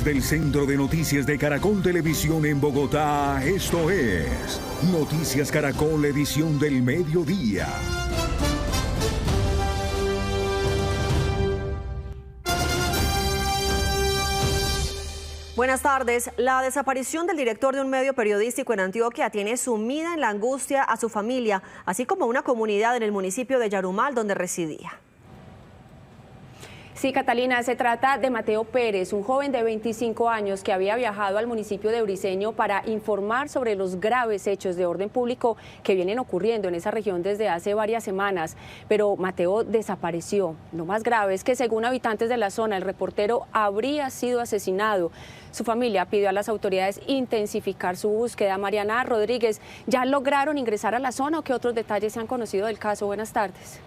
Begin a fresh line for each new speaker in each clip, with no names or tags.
Desde el Centro de Noticias de Caracol Televisión en Bogotá, esto es Noticias Caracol, edición del mediodía.
Buenas tardes. La desaparición del director de un medio periodístico en Antioquia tiene sumida en la angustia a su familia, así como una comunidad en el municipio de Yarumal, donde residía.
Sí, Catalina, se trata de Mateo Pérez, un joven de 25 años que había viajado al municipio de Briceño para informar sobre los graves hechos de orden público que vienen ocurriendo en esa región desde hace varias semanas. Pero Mateo desapareció. Lo más grave es que, según habitantes de la zona, el reportero habría sido asesinado. Su familia pidió a las autoridades intensificar su búsqueda. Mariana Rodríguez, ¿ya lograron ingresar a la zona o qué otros detalles se han conocido del caso? Buenas tardes.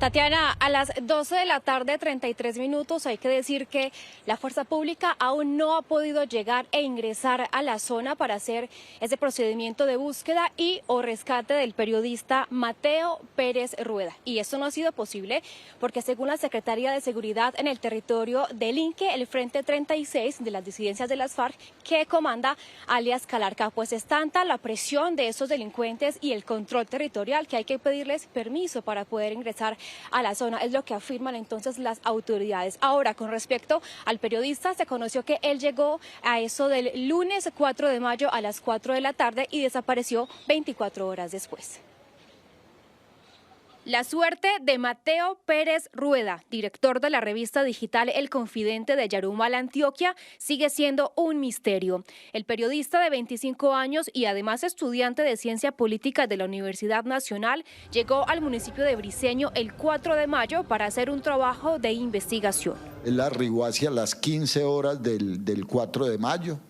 Tatiana, a las 12 de la tarde, 33 minutos, hay que decir que la fuerza pública aún no ha podido llegar e ingresar a la zona para hacer ese procedimiento de búsqueda y o rescate del periodista Mateo Pérez Rueda. Y esto no ha sido posible porque, según la Secretaría de Seguridad en el territorio del INCE, el Frente 36 de las disidencias de las FARC, que comanda alias Calarca, pues es tanta la presión de esos delincuentes y el control territorial que hay que pedirles permiso para poder ingresar a la zona, es lo que afirman entonces las autoridades. Ahora, con respecto al periodista, se conoció que él llegó a eso del lunes 4 de mayo a las 4 de la tarde y desapareció 24 horas después. La suerte de Mateo Pérez Rueda, director de la revista digital El Confidente de Yarumal, Antioquia, sigue siendo un misterio. El periodista de 25 años y además estudiante de Ciencia Política de la Universidad Nacional llegó al municipio de Briceño el 4 de mayo para hacer un trabajo de investigación.
Él arribó hacia las 15 horas del 4 de mayo.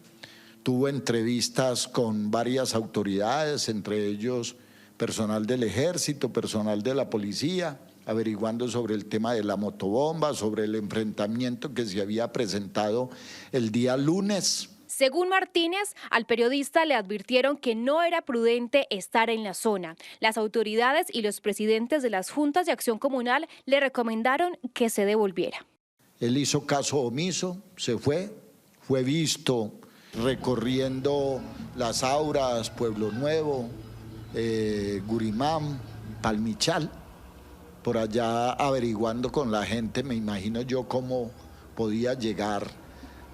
Tuvo entrevistas con varias autoridades, entre ellos personal del ejército, personal de la policía, averiguando sobre el tema de la motobomba, sobre el enfrentamiento que se había presentado el día lunes.
Según Martínez, al periodista le advirtieron que no era prudente estar en la zona. Las autoridades y los presidentes de las juntas de acción comunal le recomendaron que se devolviera.
Él hizo caso omiso, se fue visto recorriendo Las Auras, Pueblo Nuevo, Gurimán, Palmichal, por allá averiguando con la gente, me imagino yo, cómo podía llegar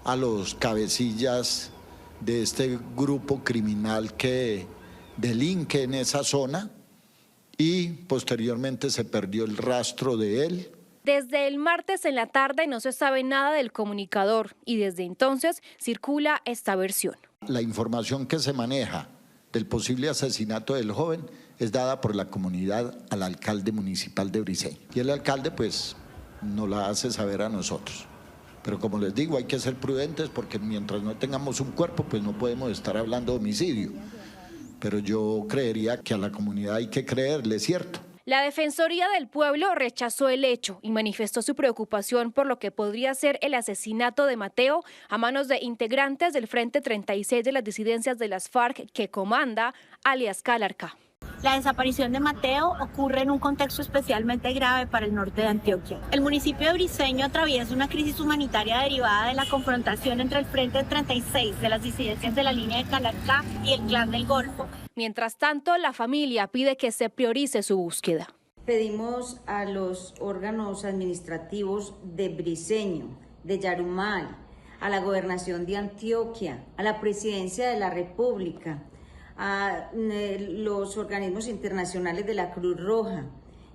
a los cabecillas de este grupo criminal que delinque en esa zona, y posteriormente se perdió el rastro de él.
Desde el martes en la tarde no se sabe nada del comunicador y desde entonces circula esta versión.
La información que se maneja del posible asesinato del joven es dada por la comunidad al alcalde municipal de Briceño. Y el alcalde pues nos la hace saber a nosotros. Pero como les digo, hay que ser prudentes porque mientras no tengamos un cuerpo pues no podemos estar hablando de homicidio. Pero yo creería que a la comunidad hay que creerle, ¿cierto?
La Defensoría del Pueblo rechazó el hecho y manifestó su preocupación por lo que podría ser el asesinato de Mateo a manos de integrantes del Frente 36 de las disidencias de las FARC que comanda alias Calarca.
La desaparición de Mateo ocurre en un contexto especialmente grave para el norte de Antioquia. El municipio de Briceño atraviesa una crisis humanitaria derivada de la confrontación entre el Frente 36 de las disidencias de la línea de Calarca y el Clan del Golfo.
Mientras tanto, la familia pide que se priorice su búsqueda.
Pedimos a los órganos administrativos de Briceño, de Yarumal, a la Gobernación de Antioquia, a la Presidencia de la República, a los organismos internacionales de la Cruz Roja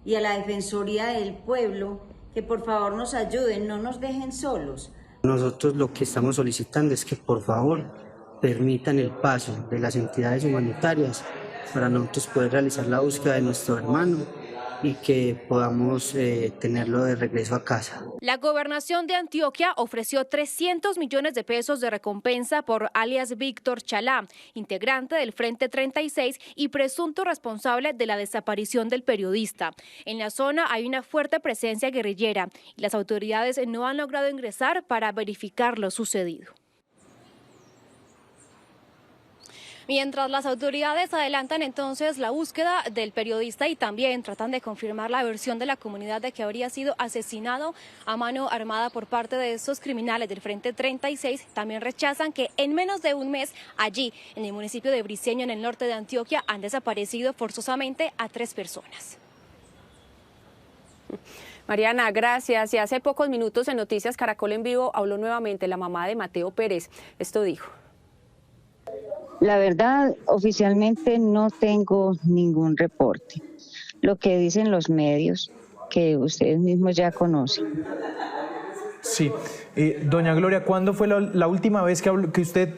y a la Defensoría del Pueblo que por favor nos ayuden, no nos dejen solos.
Nosotros lo que estamos solicitando es que por favor permitan el paso de las entidades humanitarias para nosotros poder realizar la búsqueda de nuestro hermano y que podamos tenerlo de regreso a casa.
La Gobernación de Antioquia ofreció 300 millones de pesos de recompensa por alias Víctor Chalá, integrante del Frente 36 y presunto responsable de la desaparición del periodista. En la zona hay una fuerte presencia guerrillera y las autoridades no han logrado ingresar para verificar lo sucedido. Mientras las autoridades adelantan entonces la búsqueda del periodista y también tratan de confirmar la versión de la comunidad de que habría sido asesinado a mano armada por parte de estos criminales del Frente 36, también rechazan que en menos de un mes allí, en el municipio de Briceño, en el norte de Antioquia, han desaparecido forzosamente a 3 personas.
Mariana, gracias. Y hace pocos minutos en Noticias Caracol en Vivo habló nuevamente la mamá de Mateo Pérez. Esto dijo.
La verdad, oficialmente no tengo ningún reporte. Lo que dicen los medios, que ustedes mismos ya conocen.
Sí. Doña Gloria, ¿cuándo fue la última vez que usted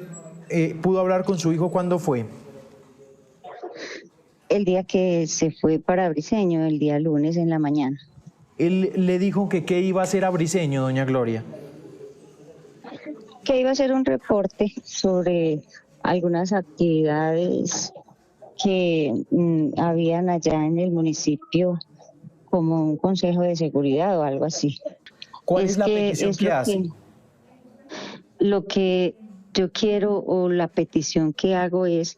pudo hablar con su hijo? ¿Cuándo fue?
El día que se fue para Briceño, el día lunes en la mañana.
Él le dijo que qué iba a hacer a Briceño, doña Gloria.
Que iba a hacer un reporte sobre algunas actividades que habían allá en el municipio, como un consejo de seguridad o algo así.
¿Cuál es la petición que hace?
Lo que yo quiero, o la petición que hago, es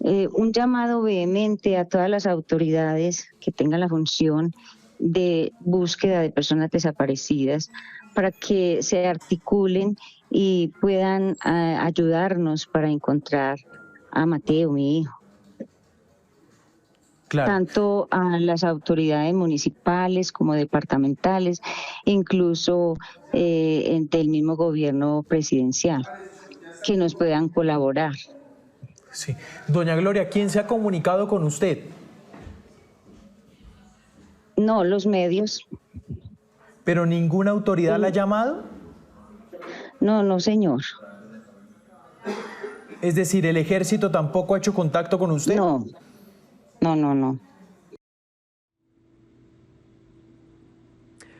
un llamado vehemente a todas las autoridades que tengan la función de búsqueda de personas desaparecidas, para que se articulen y puedan ayudarnos para encontrar a Mateo, mi hijo.
Claro.
Tanto a las autoridades municipales como departamentales, incluso del mismo gobierno presidencial, que nos puedan colaborar.
Sí. Doña Gloria, ¿quién se ha comunicado con usted?
No, los medios.
¿Pero ninguna autoridad la ha llamado?
No, señor.
Es decir, ¿el ejército tampoco ha hecho contacto con usted?
No.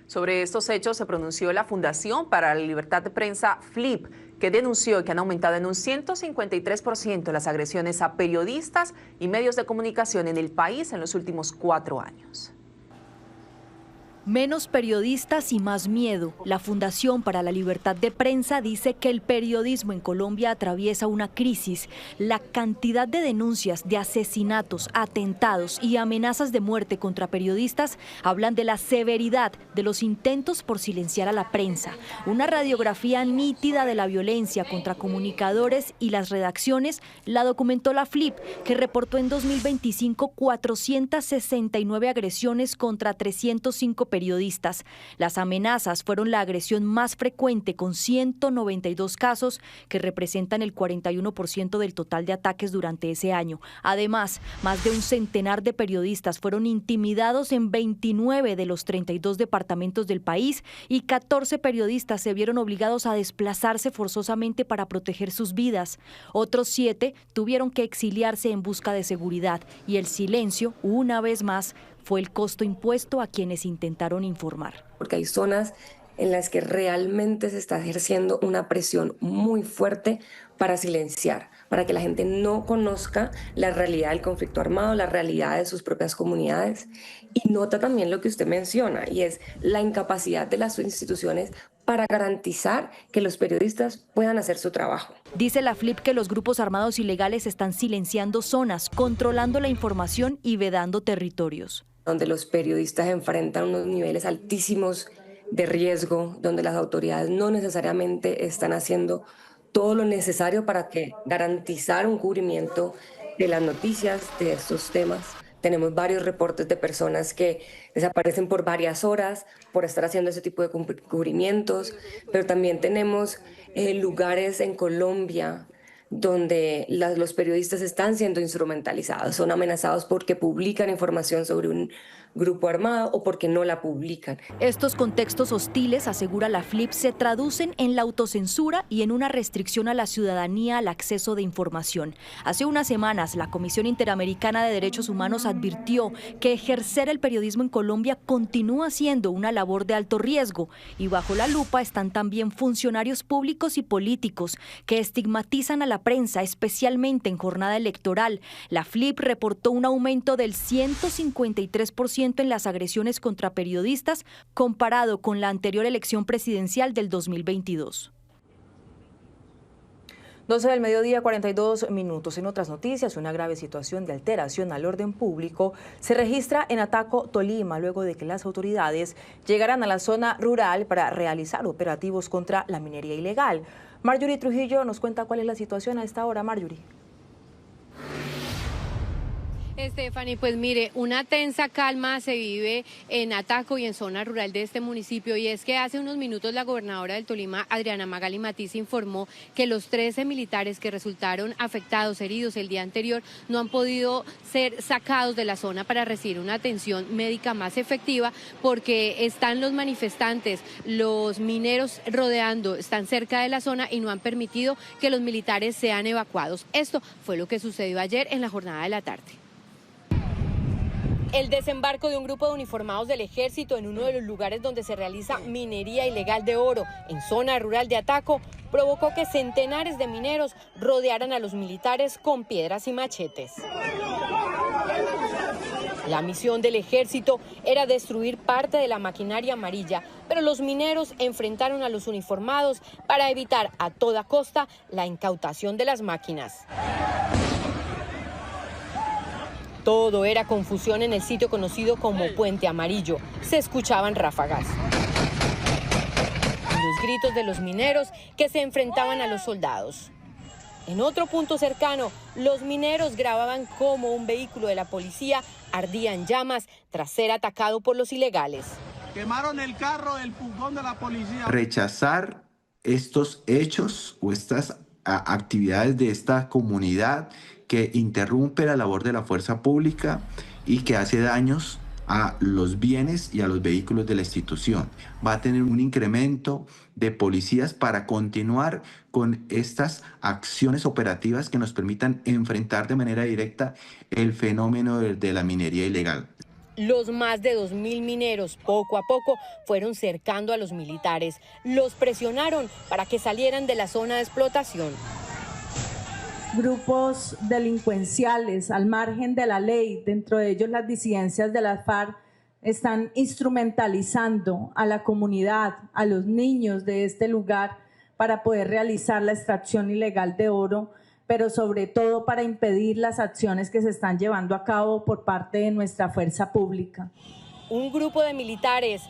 Sobre estos hechos se pronunció la Fundación para la Libertad de Prensa, FLIP, que denunció que han aumentado en un 153% las agresiones a periodistas y medios de comunicación en el país en los últimos 4 años.
Menos periodistas y más miedo. La Fundación para la Libertad de Prensa dice que el periodismo en Colombia atraviesa una crisis. La cantidad de denuncias de asesinatos, atentados y amenazas de muerte contra periodistas hablan de la severidad de los intentos por silenciar a la prensa. Una radiografía nítida de la violencia contra comunicadores y las redacciones la documentó la FLIP, que reportó en 2025 469 agresiones contra 305 periodistas. Las amenazas fueron la agresión más frecuente, con 192 casos que representan el 41% del total de ataques durante ese año. Además, más de un centenar de periodistas fueron intimidados en 29 de los 32 departamentos del país y 14 periodistas se vieron obligados a desplazarse forzosamente para proteger sus vidas. Otros 7 tuvieron que exiliarse en busca de seguridad, y el silencio, una vez más, fue el costo impuesto a quienes intentaron informar.
Porque hay zonas en las que realmente se está ejerciendo una presión muy fuerte para silenciar, para que la gente no conozca la realidad del conflicto armado, la realidad de sus propias comunidades. Y nota también lo que usted menciona, y es la incapacidad de las instituciones para garantizar que los periodistas puedan hacer su trabajo.
Dice la FLIP que los grupos armados ilegales están silenciando zonas, controlando la información y vedando territorios.
Donde los periodistas enfrentan unos niveles altísimos de riesgo, donde las autoridades no necesariamente están haciendo todo lo necesario para garantizar un cubrimiento de las noticias de estos temas. Tenemos varios reportes de personas que desaparecen por varias horas por estar haciendo ese tipo de cubrimientos, pero también tenemos lugares en Colombia donde los periodistas están siendo instrumentalizados, son amenazados porque publican información sobre un grupo armado o porque no la publican.
Estos contextos hostiles, asegura la FLIP, se traducen en la autocensura y en una restricción a la ciudadanía al acceso de información. Hace unas semanas, la Comisión Interamericana de Derechos Humanos advirtió que ejercer el periodismo en Colombia continúa siendo una labor de alto riesgo, y bajo la lupa están también funcionarios públicos y políticos que estigmatizan a la prensa, especialmente en jornada electoral. La FLIP reportó un aumento del 153% en las agresiones contra periodistas comparado con la anterior elección presidencial del 2022.
12 del mediodía, 42 minutos. En otras noticias, una grave situación de alteración al orden público se registra en Ataco, Tolima, luego de que las autoridades llegaran a la zona rural para realizar operativos contra la minería ilegal. Marjorie Trujillo nos cuenta cuál es la situación a esta hora. Marjorie.
Stephanie, pues mire, una tensa calma se vive en Ataco y en zona rural de este municipio, y es que hace unos minutos la gobernadora del Tolima, Adriana Magali Matiz, informó que los 13 militares que resultaron afectados, heridos el día anterior, no han podido ser sacados de la zona para recibir una atención médica más efectiva porque están los manifestantes, los mineros rodeando, están cerca de la zona y no han permitido que los militares sean evacuados. Esto fue lo que sucedió ayer en la jornada de la tarde. El desembarco de un grupo de uniformados del ejército en uno de los lugares donde se realiza minería ilegal de oro, en zona rural de Ataco, provocó que centenares de mineros rodearan a los militares con piedras y machetes. La misión del ejército era destruir parte de la maquinaria amarilla, pero los mineros enfrentaron a los uniformados para evitar a toda costa la incautación de las máquinas. Todo era confusión en el sitio conocido como Puente Amarillo. Se escuchaban ráfagas. Los gritos de los mineros que se enfrentaban a los soldados. En otro punto cercano, los mineros grababan cómo un vehículo de la policía ardía en llamas tras ser atacado por los ilegales.
Quemaron el carro, el furgón de la policía.
Rechazar estos hechos o estas actividades de esta comunidad que interrumpe la labor de la fuerza pública y que hace daños a los bienes y a los vehículos de la institución. Va a tener un incremento de policías para continuar con estas acciones operativas que nos permitan enfrentar de manera directa el fenómeno de la minería ilegal.
Los más de 2.000 mineros poco a poco fueron cercando a los militares. Los presionaron para que salieran de la zona de explotación.
Grupos delincuenciales al margen de la ley, dentro de ellos las disidencias de las FARC, están instrumentalizando a la comunidad, a los niños de este lugar para poder realizar la extracción ilegal de oro, pero sobre todo para impedir las acciones que se están llevando a cabo por parte de nuestra fuerza pública.
Un grupo de militares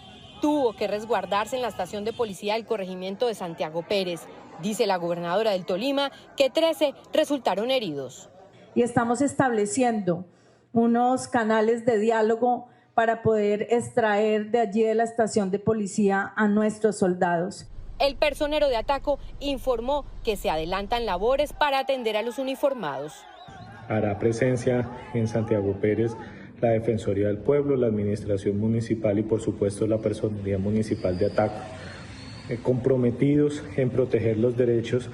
tuvo que resguardarse en la estación de policía del corregimiento de Santiago Pérez. Dice la gobernadora del Tolima que 13 resultaron heridos.
Y estamos estableciendo unos canales de diálogo para poder extraer de allí de la estación de policía a nuestros soldados.
El personero de Ataco informó que se adelantan labores para atender a los uniformados.
Hará presencia en Santiago Pérez la Defensoría del Pueblo, la Administración Municipal y por supuesto la Personería Municipal de Ataco, comprometidos en proteger los derechos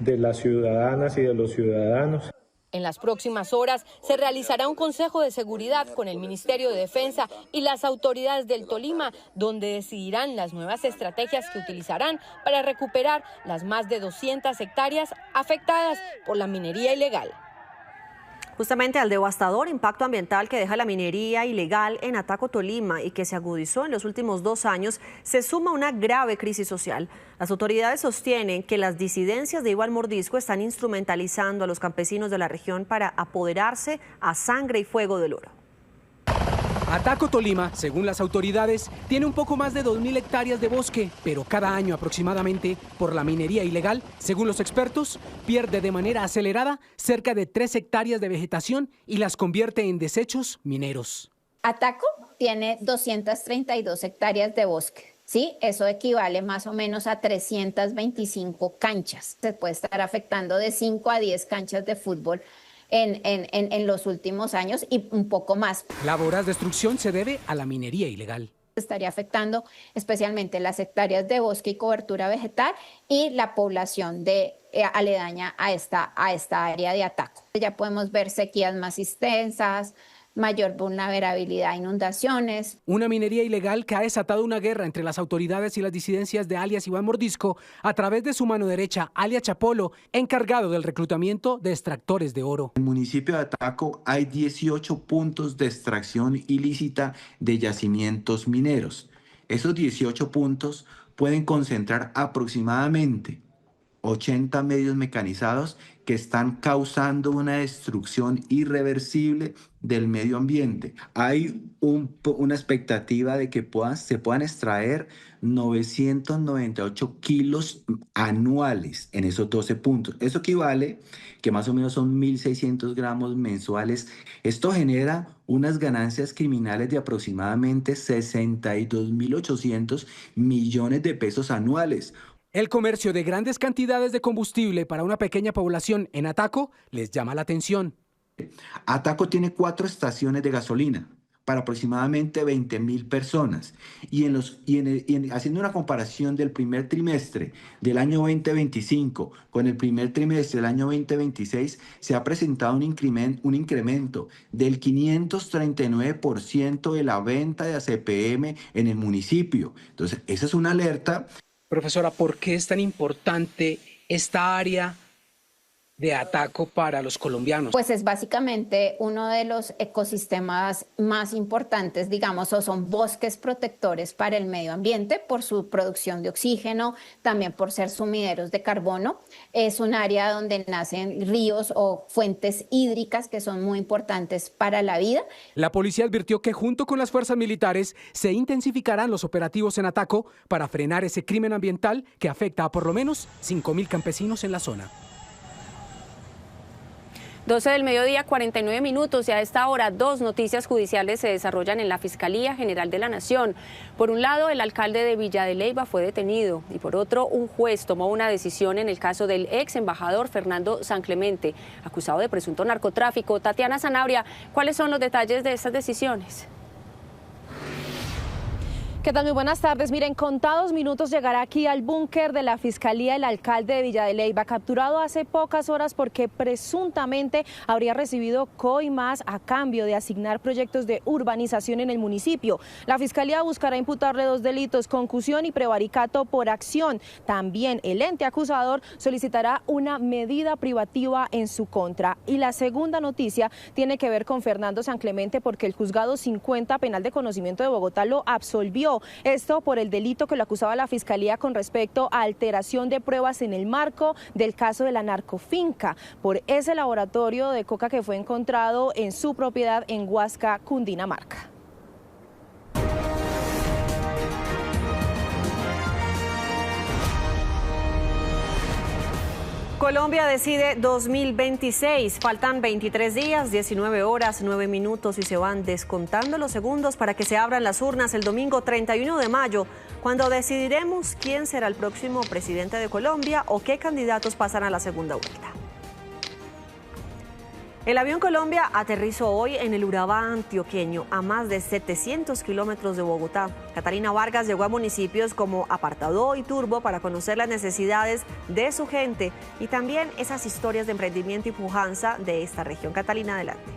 de las ciudadanas y de los ciudadanos.
En las próximas horas se realizará un consejo de seguridad con el Ministerio de Defensa y las autoridades del Tolima, donde decidirán las nuevas estrategias que utilizarán para recuperar las más de 200 hectáreas afectadas por la minería ilegal.
Justamente al devastador impacto ambiental que deja la minería ilegal en Ataco, Tolima, y que se agudizó en los últimos 2 años, se suma una grave crisis social. Las autoridades sostienen que las disidencias de Iván Mordisco están instrumentalizando a los campesinos de la región para apoderarse a sangre y fuego del oro.
Ataco, Tolima, según las autoridades, tiene un poco más de 2.000 hectáreas de bosque, pero cada año aproximadamente, por la minería ilegal, según los expertos, pierde de manera acelerada cerca de 3 hectáreas de vegetación y las convierte en desechos mineros.
Ataco tiene 232 hectáreas de bosque. Sí, eso equivale más o menos a 325 canchas. Se puede estar afectando de 5 a 10 canchas de fútbol en los últimos años y un poco más.
La voraz destrucción se debe a la minería ilegal.
Estaría afectando especialmente las hectáreas de bosque y cobertura vegetal y la población aledaña a esta área de Ataco. Ya podemos ver sequías más extensas, mayor vulnerabilidad a inundaciones.
Una minería ilegal que ha desatado una guerra entre las autoridades y las disidencias de alias Iván Mordisco a través de su mano derecha, alias Chapolo, encargado del reclutamiento de extractores de oro.
En el municipio de Ataco hay 18 puntos de extracción ilícita de yacimientos mineros. Esos 18 puntos pueden concentrar aproximadamente 80 medios mecanizados que están causando una destrucción irreversible del medio ambiente. Hay una expectativa de que se puedan extraer 998 kilos anuales en esos 12 puntos. Eso equivale que más o menos son 1.600 gramos mensuales. Esto genera unas ganancias criminales de aproximadamente 62.800 millones de pesos anuales.
El comercio de grandes cantidades de combustible para una pequeña población en Ataco les llama la atención.
Ataco tiene 4 estaciones de gasolina para aproximadamente 20.000 personas. Haciendo una comparación del primer trimestre del año 2025 con el primer trimestre del año 2026, se ha presentado un incremento del 539% de la venta de ACPM en el municipio. Entonces, esa es una alerta.
Profesora, ¿por qué es tan importante esta área de Ataco para los colombianos?
Pues es básicamente uno de los ecosistemas más importantes, digamos, o son bosques protectores para el medio ambiente por su producción de oxígeno, también por ser sumideros de carbono. Es un área donde nacen ríos o fuentes hídricas que son muy importantes para la vida.
La policía advirtió que junto con las fuerzas militares se intensificarán los operativos en Ataco para frenar ese crimen ambiental que afecta a por lo menos 5.000 campesinos en la zona.
12 del mediodía, 49 minutos, y a esta hora 2 noticias judiciales se desarrollan en la Fiscalía General de la Nación. Por un lado, el alcalde de Villa de Leyva fue detenido y por otro, un juez tomó una decisión en el caso del ex embajador Fernando San Clemente, acusado de presunto narcotráfico. Tatiana Zanabria, ¿cuáles son los detalles de estas decisiones?
¿Qué tal? Muy buenas tardes. Miren, contados minutos llegará aquí al búnker de la Fiscalía el alcalde de Villa de Leyva, capturado hace pocas horas porque presuntamente habría recibido coimas a cambio de asignar proyectos de urbanización en el municipio. La Fiscalía buscará imputarle 2 delitos, concusión y prevaricato por acción. También el ente acusador solicitará una medida privativa en su contra. Y la segunda noticia tiene que ver con Fernando San Clemente porque el juzgado 50 penal de conocimiento de Bogotá lo absolvió. Esto por el delito que lo acusaba la Fiscalía con respecto a alteración de pruebas en el marco del caso de la narcofinca, por ese laboratorio de coca que fue encontrado en su propiedad en Huasca, Cundinamarca.
Colombia decide 2026. Faltan 23 días, 19 horas, 9 minutos y se van descontando los segundos para que se abran las urnas el domingo 31 de mayo, cuando decidiremos quién será el próximo presidente de Colombia o qué candidatos pasan a la segunda vuelta. El avión Colombia aterrizó hoy en el Urabá antioqueño, a más de 700 kilómetros de Bogotá. Catalina Vargas llegó a municipios como Apartadó y Turbo para conocer las necesidades de su gente y también esas historias de emprendimiento y pujanza de esta región. Catalina, adelante.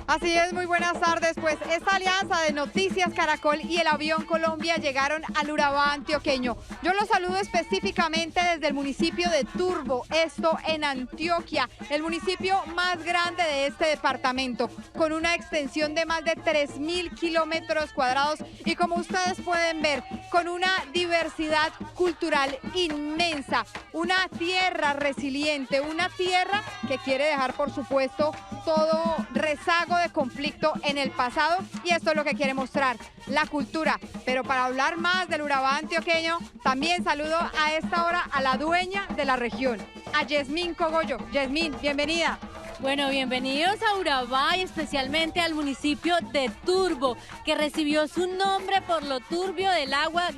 Así es, muy buenas tardes. Pues esta alianza de Noticias Caracol y el avión Colombia llegaron al Urabá antioqueño. Yo los saludo específicamente desde el municipio de Turbo, esto en Antioquia, el municipio más grande de este departamento, con una extensión de más de 3.000 kilómetros cuadrados y como ustedes pueden ver, con una diversidad cultural inmensa, una tierra resiliente, una tierra que quiere dejar, por supuesto, todo rezago de conflicto en el pasado y esto es lo que quiere mostrar, la cultura. Pero para hablar más del Urabá antioqueño, también saludo a esta hora a la dueña de la región, a Yasmín Cogollo. Yasmín, bienvenida.
Bueno, bienvenidos a Urabá y especialmente al municipio de Turbo, que recibió su nombre por lo turbio del agua,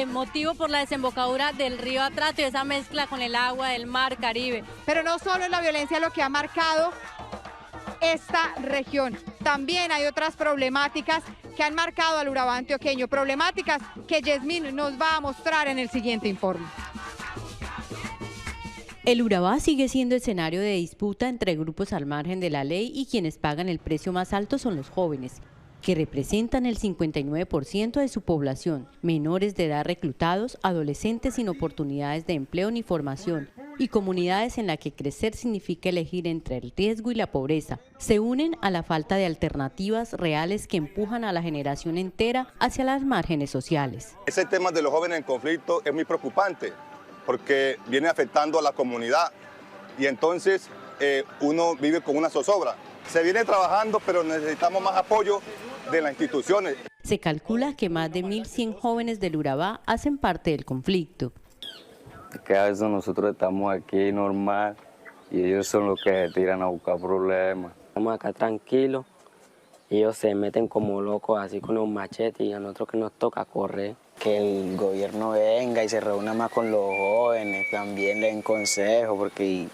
motivo por la desembocadura del río Atrato y esa mezcla con el agua del mar Caribe.
Pero no solo es la violencia lo que ha marcado esta región, también hay otras problemáticas que han marcado al Urabá antioqueño, problemáticas que Yasmín nos va a mostrar en el siguiente informe.
El Urabá sigue siendo escenario de disputa entre grupos al margen de la ley y quienes pagan el precio más alto son los jóvenes, que representan el 59% de su población, menores de edad reclutados, adolescentes sin oportunidades de empleo ni formación, y comunidades en las que crecer significa elegir entre el riesgo y la pobreza. Se unen a la falta de alternativas reales que empujan a la generación entera hacia las márgenes sociales.
Ese tema de los jóvenes en conflicto es muy preocupante porque viene afectando a la comunidad y entonces uno vive con una zozobra. Se viene trabajando, pero necesitamos más apoyo de las instituciones.
Se calcula que más de 1.100 jóvenes del Urabá hacen parte del conflicto.
Que a veces nosotros estamos aquí normal y ellos son los que se tiran a buscar problemas.
Estamos acá tranquilos y ellos se meten como locos así con los machetes y a nosotros que nos toca correr.
Que el gobierno venga y se reúna más con los jóvenes, también le den consejo, porque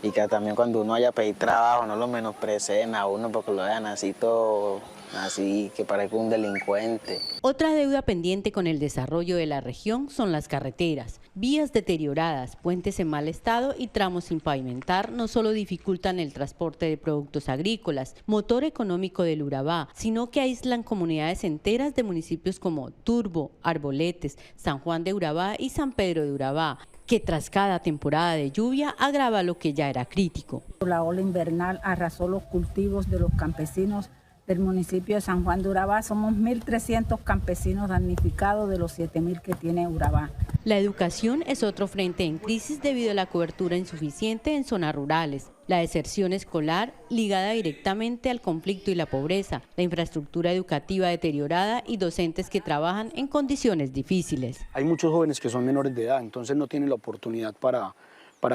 y que también cuando uno vaya a pedir trabajo no lo menosprecen a uno porque lo vean así todo, así que parezca un delincuente.
Otra deuda pendiente con el desarrollo de la región son las carreteras. Vías deterioradas, puentes en mal estado y tramos sin pavimentar no solo dificultan el transporte de productos agrícolas, motor económico del Urabá, sino que aíslan comunidades enteras de municipios como Turbo, Arboletes, San Juan de Urabá y San Pedro de Urabá, que tras cada temporada de lluvia agrava lo que ya era crítico.
La ola invernal arrasó los cultivos de los campesinos del municipio de San Juan de Urabá. Somos 1.300 campesinos damnificados de los 7.000 que tiene Urabá.
La educación es otro frente en crisis debido a la cobertura insuficiente en zonas rurales. La deserción escolar ligada directamente al conflicto y la pobreza, la infraestructura educativa deteriorada y docentes que trabajan en condiciones difíciles.
Hay muchos jóvenes que son menores de edad, entonces no tienen la oportunidad para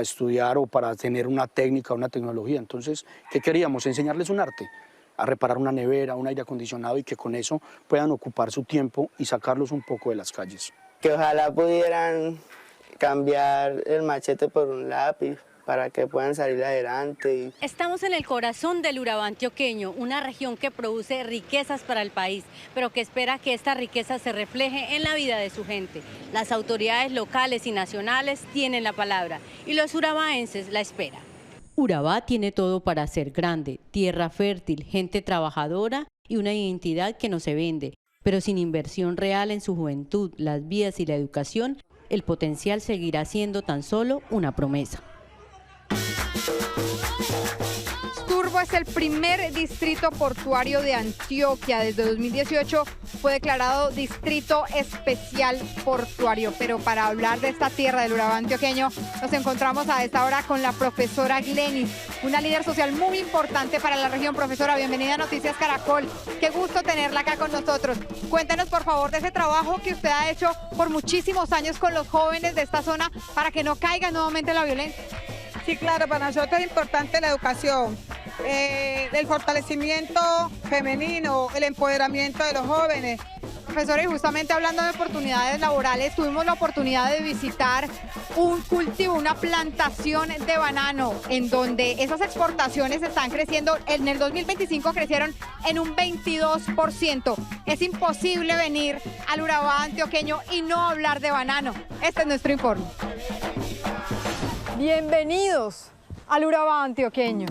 estudiar o para tener una técnica, una tecnología. Entonces, ¿qué queríamos? Enseñarles un arte, a reparar una nevera, un aire acondicionado y que con eso puedan ocupar su tiempo y sacarlos un poco de las calles.
Que ojalá pudieran cambiar el machete por un lápiz para que puedan salir adelante.
Estamos en el corazón del Urabá antioqueño, una región que produce riquezas para el país, pero que espera que esta riqueza se refleje en la vida de su gente. Las autoridades locales y nacionales tienen la palabra y los urabaenses la esperan.
Urabá tiene todo para ser grande, tierra fértil, gente trabajadora y una identidad que no se vende. Pero sin inversión real en su juventud, las vías y la educación, el potencial seguirá siendo tan solo una promesa.
Turbo es el primer distrito portuario de Antioquia. Desde 2018 fue declarado distrito especial portuario. Pero para hablar de esta tierra del Urabá antioqueño, nos encontramos a esta hora con la profesora Glenis, una líder social muy importante para la región. Profesora, bienvenida a Noticias Caracol. Qué gusto tenerla acá con nosotros. Cuéntenos, por favor, de ese trabajo que usted ha hecho por muchísimos años con los jóvenes de esta zona para que no caiga nuevamente la violencia.
Sí, claro, para nosotros es importante la educación, el fortalecimiento femenino, el empoderamiento de los jóvenes.
Profesora, y justamente hablando de oportunidades laborales, tuvimos la oportunidad de visitar un cultivo, una plantación de banano, en donde esas exportaciones están creciendo. En el 2025 crecieron en un 22%. Es imposible venir al Urabá antioqueño y no hablar de banano. Este es nuestro informe. Bienvenidos al Urabá antioqueño.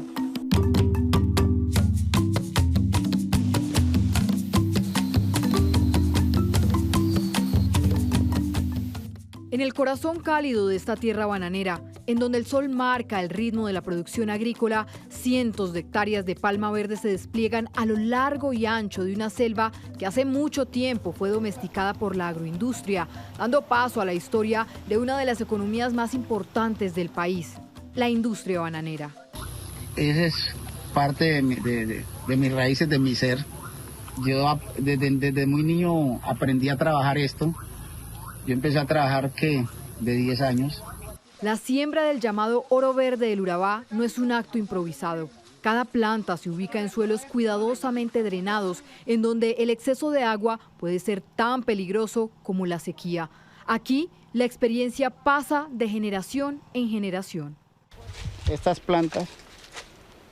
En el corazón cálido de esta tierra bananera, en donde el sol marca el ritmo de la producción agrícola, cientos de hectáreas de palma verde se despliegan a lo largo y ancho de una selva que hace mucho tiempo fue domesticada por la agroindustria, dando paso a la historia de una de las economías más importantes del país, la industria bananera.
Esa es parte de mis raíces, de mi ser. Yo desde muy niño aprendí a trabajar esto. Yo empecé a trabajar de 10 años.
La siembra del llamado oro verde del Urabá no es un acto improvisado. Cada planta se ubica en suelos cuidadosamente drenados, en donde el exceso de agua puede ser tan peligroso como la sequía. Aquí, la experiencia pasa de generación en generación.
Estas plantas,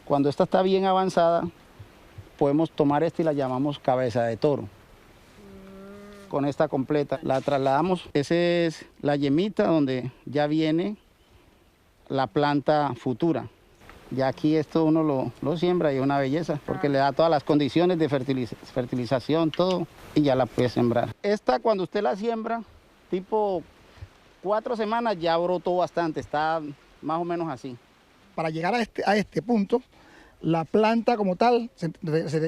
cuando esta está bien avanzada, podemos tomar esta y la llamamos cabeza de toro. Con esta completa la trasladamos, esa es la yemita donde ya viene la planta futura. Ya aquí esto uno lo siembra y es una belleza porque le da todas las condiciones de fertilización, todo, y ya la puede sembrar. Esta cuando usted la siembra, tipo 4 semanas ya brotó bastante, está más o menos así.
Para llegar a este punto, la planta como tal se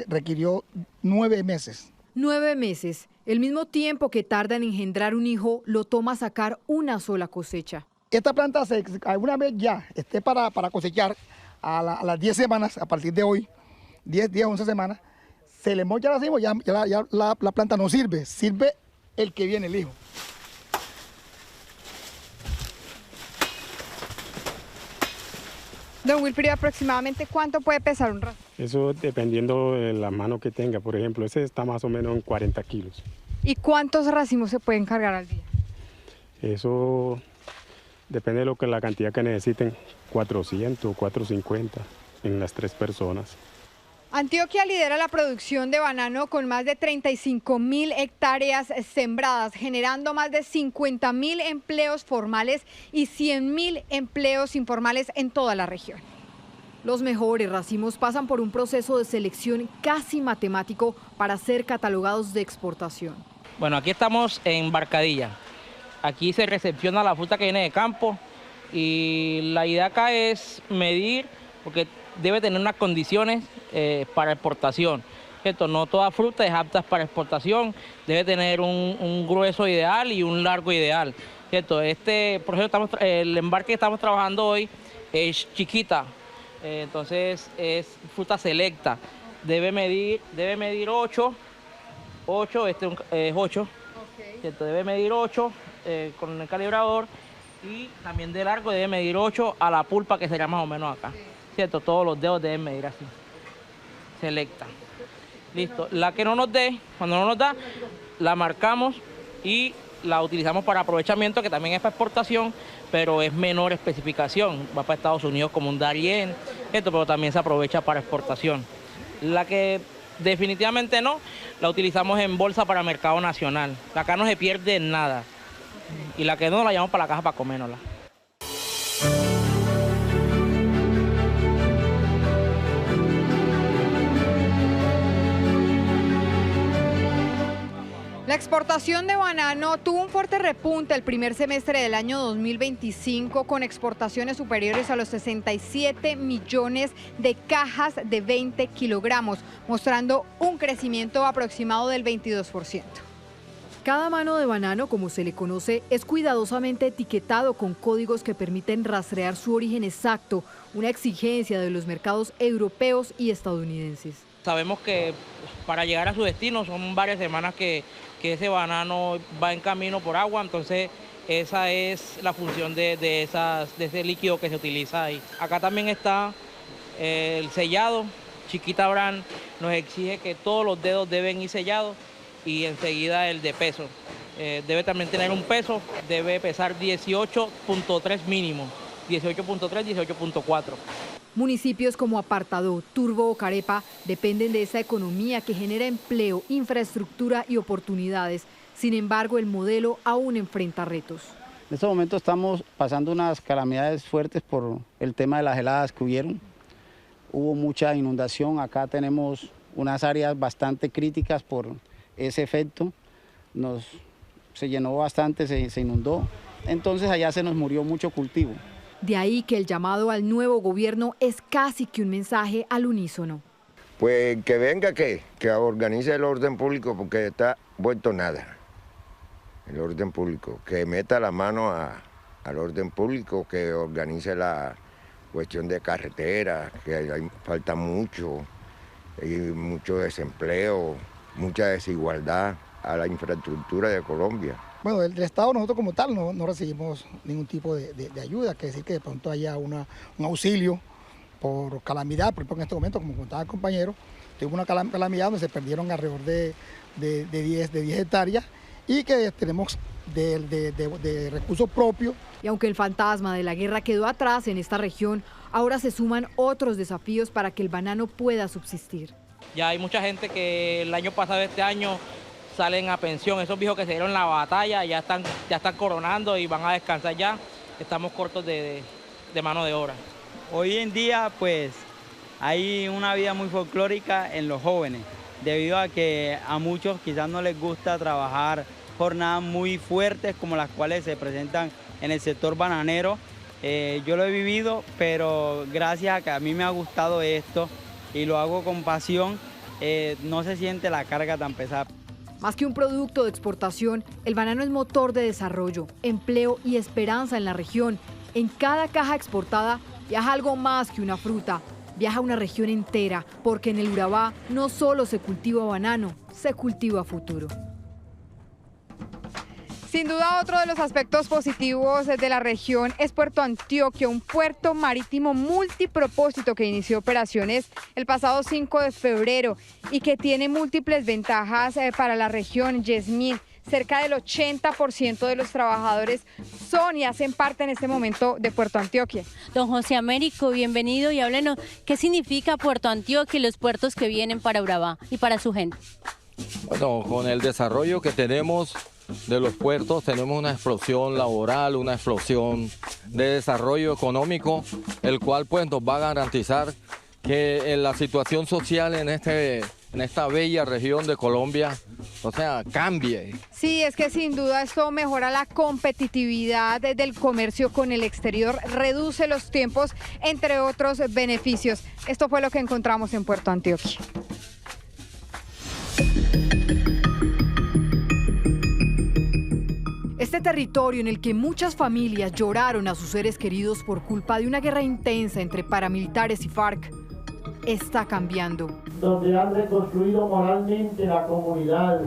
requirió 9 meses.
9 meses, el mismo tiempo que tarda en engendrar un hijo, lo toma sacar una sola cosecha.
Esta planta, alguna vez ya esté para cosechar a las 10 semanas, a partir de hoy, 10, 11 semanas, se le mocha la cima, ya la planta no sirve, sirve el que viene, el hijo.
Don Wilfrido, ¿aproximadamente cuánto puede pesar un rastro?
Eso dependiendo de la mano que tenga. Por ejemplo, ese está más o menos en 40 kilos.
¿Y cuántos racimos se pueden cargar al día?
Eso depende de la cantidad que necesiten, 400, 450 en las 3 personas.
Antioquia lidera la producción de banano con más de 35.000 hectáreas sembradas, generando más de 50.000 empleos formales y 100.000 empleos informales en toda la región. Los mejores racimos pasan por un proceso de selección casi matemático para ser catalogados de exportación.
Bueno, aquí estamos en Barcadilla. Aquí se recepciona la fruta que viene de campo y la idea acá es medir, porque debe tener unas condiciones para exportación. ¿Cierto? No toda fruta es apta para exportación, debe tener un grueso ideal y un largo ideal. ¿Cierto? Por ejemplo, el embarque que estamos trabajando hoy es chiquita, entonces es fruta selecta. Debe medir 8, este es 8, ¿cierto? Debe medir 8 con el calibrador y también de largo debe medir 8 a la pulpa, que sería más o menos acá. ¿Cierto? Todos los dedos deben medir así. Selecta. Listo. La que no nos dé, cuando no nos da, la marcamos y la utilizamos para aprovechamiento, que también es para exportación, pero es menor especificación. Va para Estados Unidos como un Darien, pero también se aprovecha para exportación. La que definitivamente no, la utilizamos en bolsa para mercado nacional. Acá no se pierde nada. Y la que no, la llevamos para la caja para comérnosla.
La exportación de banano tuvo un fuerte repunte el primer semestre del año 2025, con exportaciones superiores a los 67 millones de cajas de 20 kilogramos, mostrando un crecimiento aproximado del 22%. Cada mano de banano, como se le conoce, es cuidadosamente etiquetado con códigos que permiten rastrear su origen exacto, una exigencia de los mercados europeos y estadounidenses.
Sabemos que para llegar a su destino son varias semanas que ese banano va en camino por agua, entonces esa es la función de ese líquido que se utiliza ahí. Acá también está el sellado. Chiquita Brand nos exige que todos los dedos deben ir sellados y enseguida el de peso. Debe también tener un peso, debe pesar 18.3 mínimo, 18.3, 18.4.
Municipios como Apartadó, Turbo o Carepa dependen de esa economía que genera empleo, infraestructura y oportunidades. Sin embargo, el modelo aún enfrenta retos.
En este momento estamos pasando unas calamidades fuertes por el tema de las heladas que hubieron. Hubo mucha inundación, acá tenemos unas áreas bastante críticas por ese efecto. Se llenó bastante, se inundó. Entonces allá se nos murió mucho cultivo.
De ahí que el llamado al nuevo gobierno es casi que un mensaje al unísono.
Pues que venga, que organice el orden público, porque está vuelto nada. El orden público, que meta la mano al orden público, que organice la cuestión de carreteras, que falta mucho, hay mucho desempleo, mucha desigualdad a la infraestructura de Colombia.
Bueno, del Estado nosotros como tal no recibimos ningún tipo de ayuda, que decir que de pronto haya un auxilio por calamidad. Por ejemplo, en este momento, como contaba el compañero, tuvimos una calamidad donde se perdieron alrededor de 10 hectáreas y que tenemos de recursos propios.
Y aunque el fantasma de la guerra quedó atrás en esta región, ahora se suman otros desafíos para que el banano pueda subsistir.
Ya hay mucha gente que el año pasado, este año, salen a pensión. Esos viejos que se dieron la batalla ya están coronando y van a descansar ya. Estamos cortos de mano de obra.
Hoy en día, pues, hay una vida muy folclórica en los jóvenes, debido a que a muchos quizás no les gusta trabajar jornadas muy fuertes como las cuales se presentan en el sector bananero, Yo lo he vivido, pero gracias a que a mí me ha gustado esto y lo hago con pasión, no se siente la carga tan pesada.
Más que un producto de exportación, el banano es motor de desarrollo, empleo y esperanza en la región. En cada caja exportada viaja algo más que una fruta, viaja una región entera, porque en el Urabá no solo se cultiva banano, se cultiva futuro.
Sin duda, otro de los aspectos positivos de la región es Puerto Antioquia, un puerto marítimo multipropósito que inició operaciones el pasado 5 de febrero y que tiene múltiples ventajas para la región. Yasmín, cerca del 80% de los trabajadores son y hacen parte en este momento de Puerto Antioquia.
Don José Américo, bienvenido y háblenos, ¿qué significa Puerto Antioquia y los puertos que vienen para Urabá y para su gente?
Bueno, con el desarrollo que tenemos de los puertos, tenemos una explosión laboral, una explosión de desarrollo económico, el cual pues nos va a garantizar que en la situación social en esta bella región de Colombia, o sea, cambie.
Sí, es que sin duda esto mejora la competitividad del comercio con el exterior, reduce los tiempos, entre otros beneficios. Esto fue lo que encontramos en Puerto Antioquia.
Este territorio en el que muchas familias lloraron a sus seres queridos por culpa de una guerra intensa entre paramilitares y FARC, está cambiando.
Donde han reconstruido moralmente la comunidad.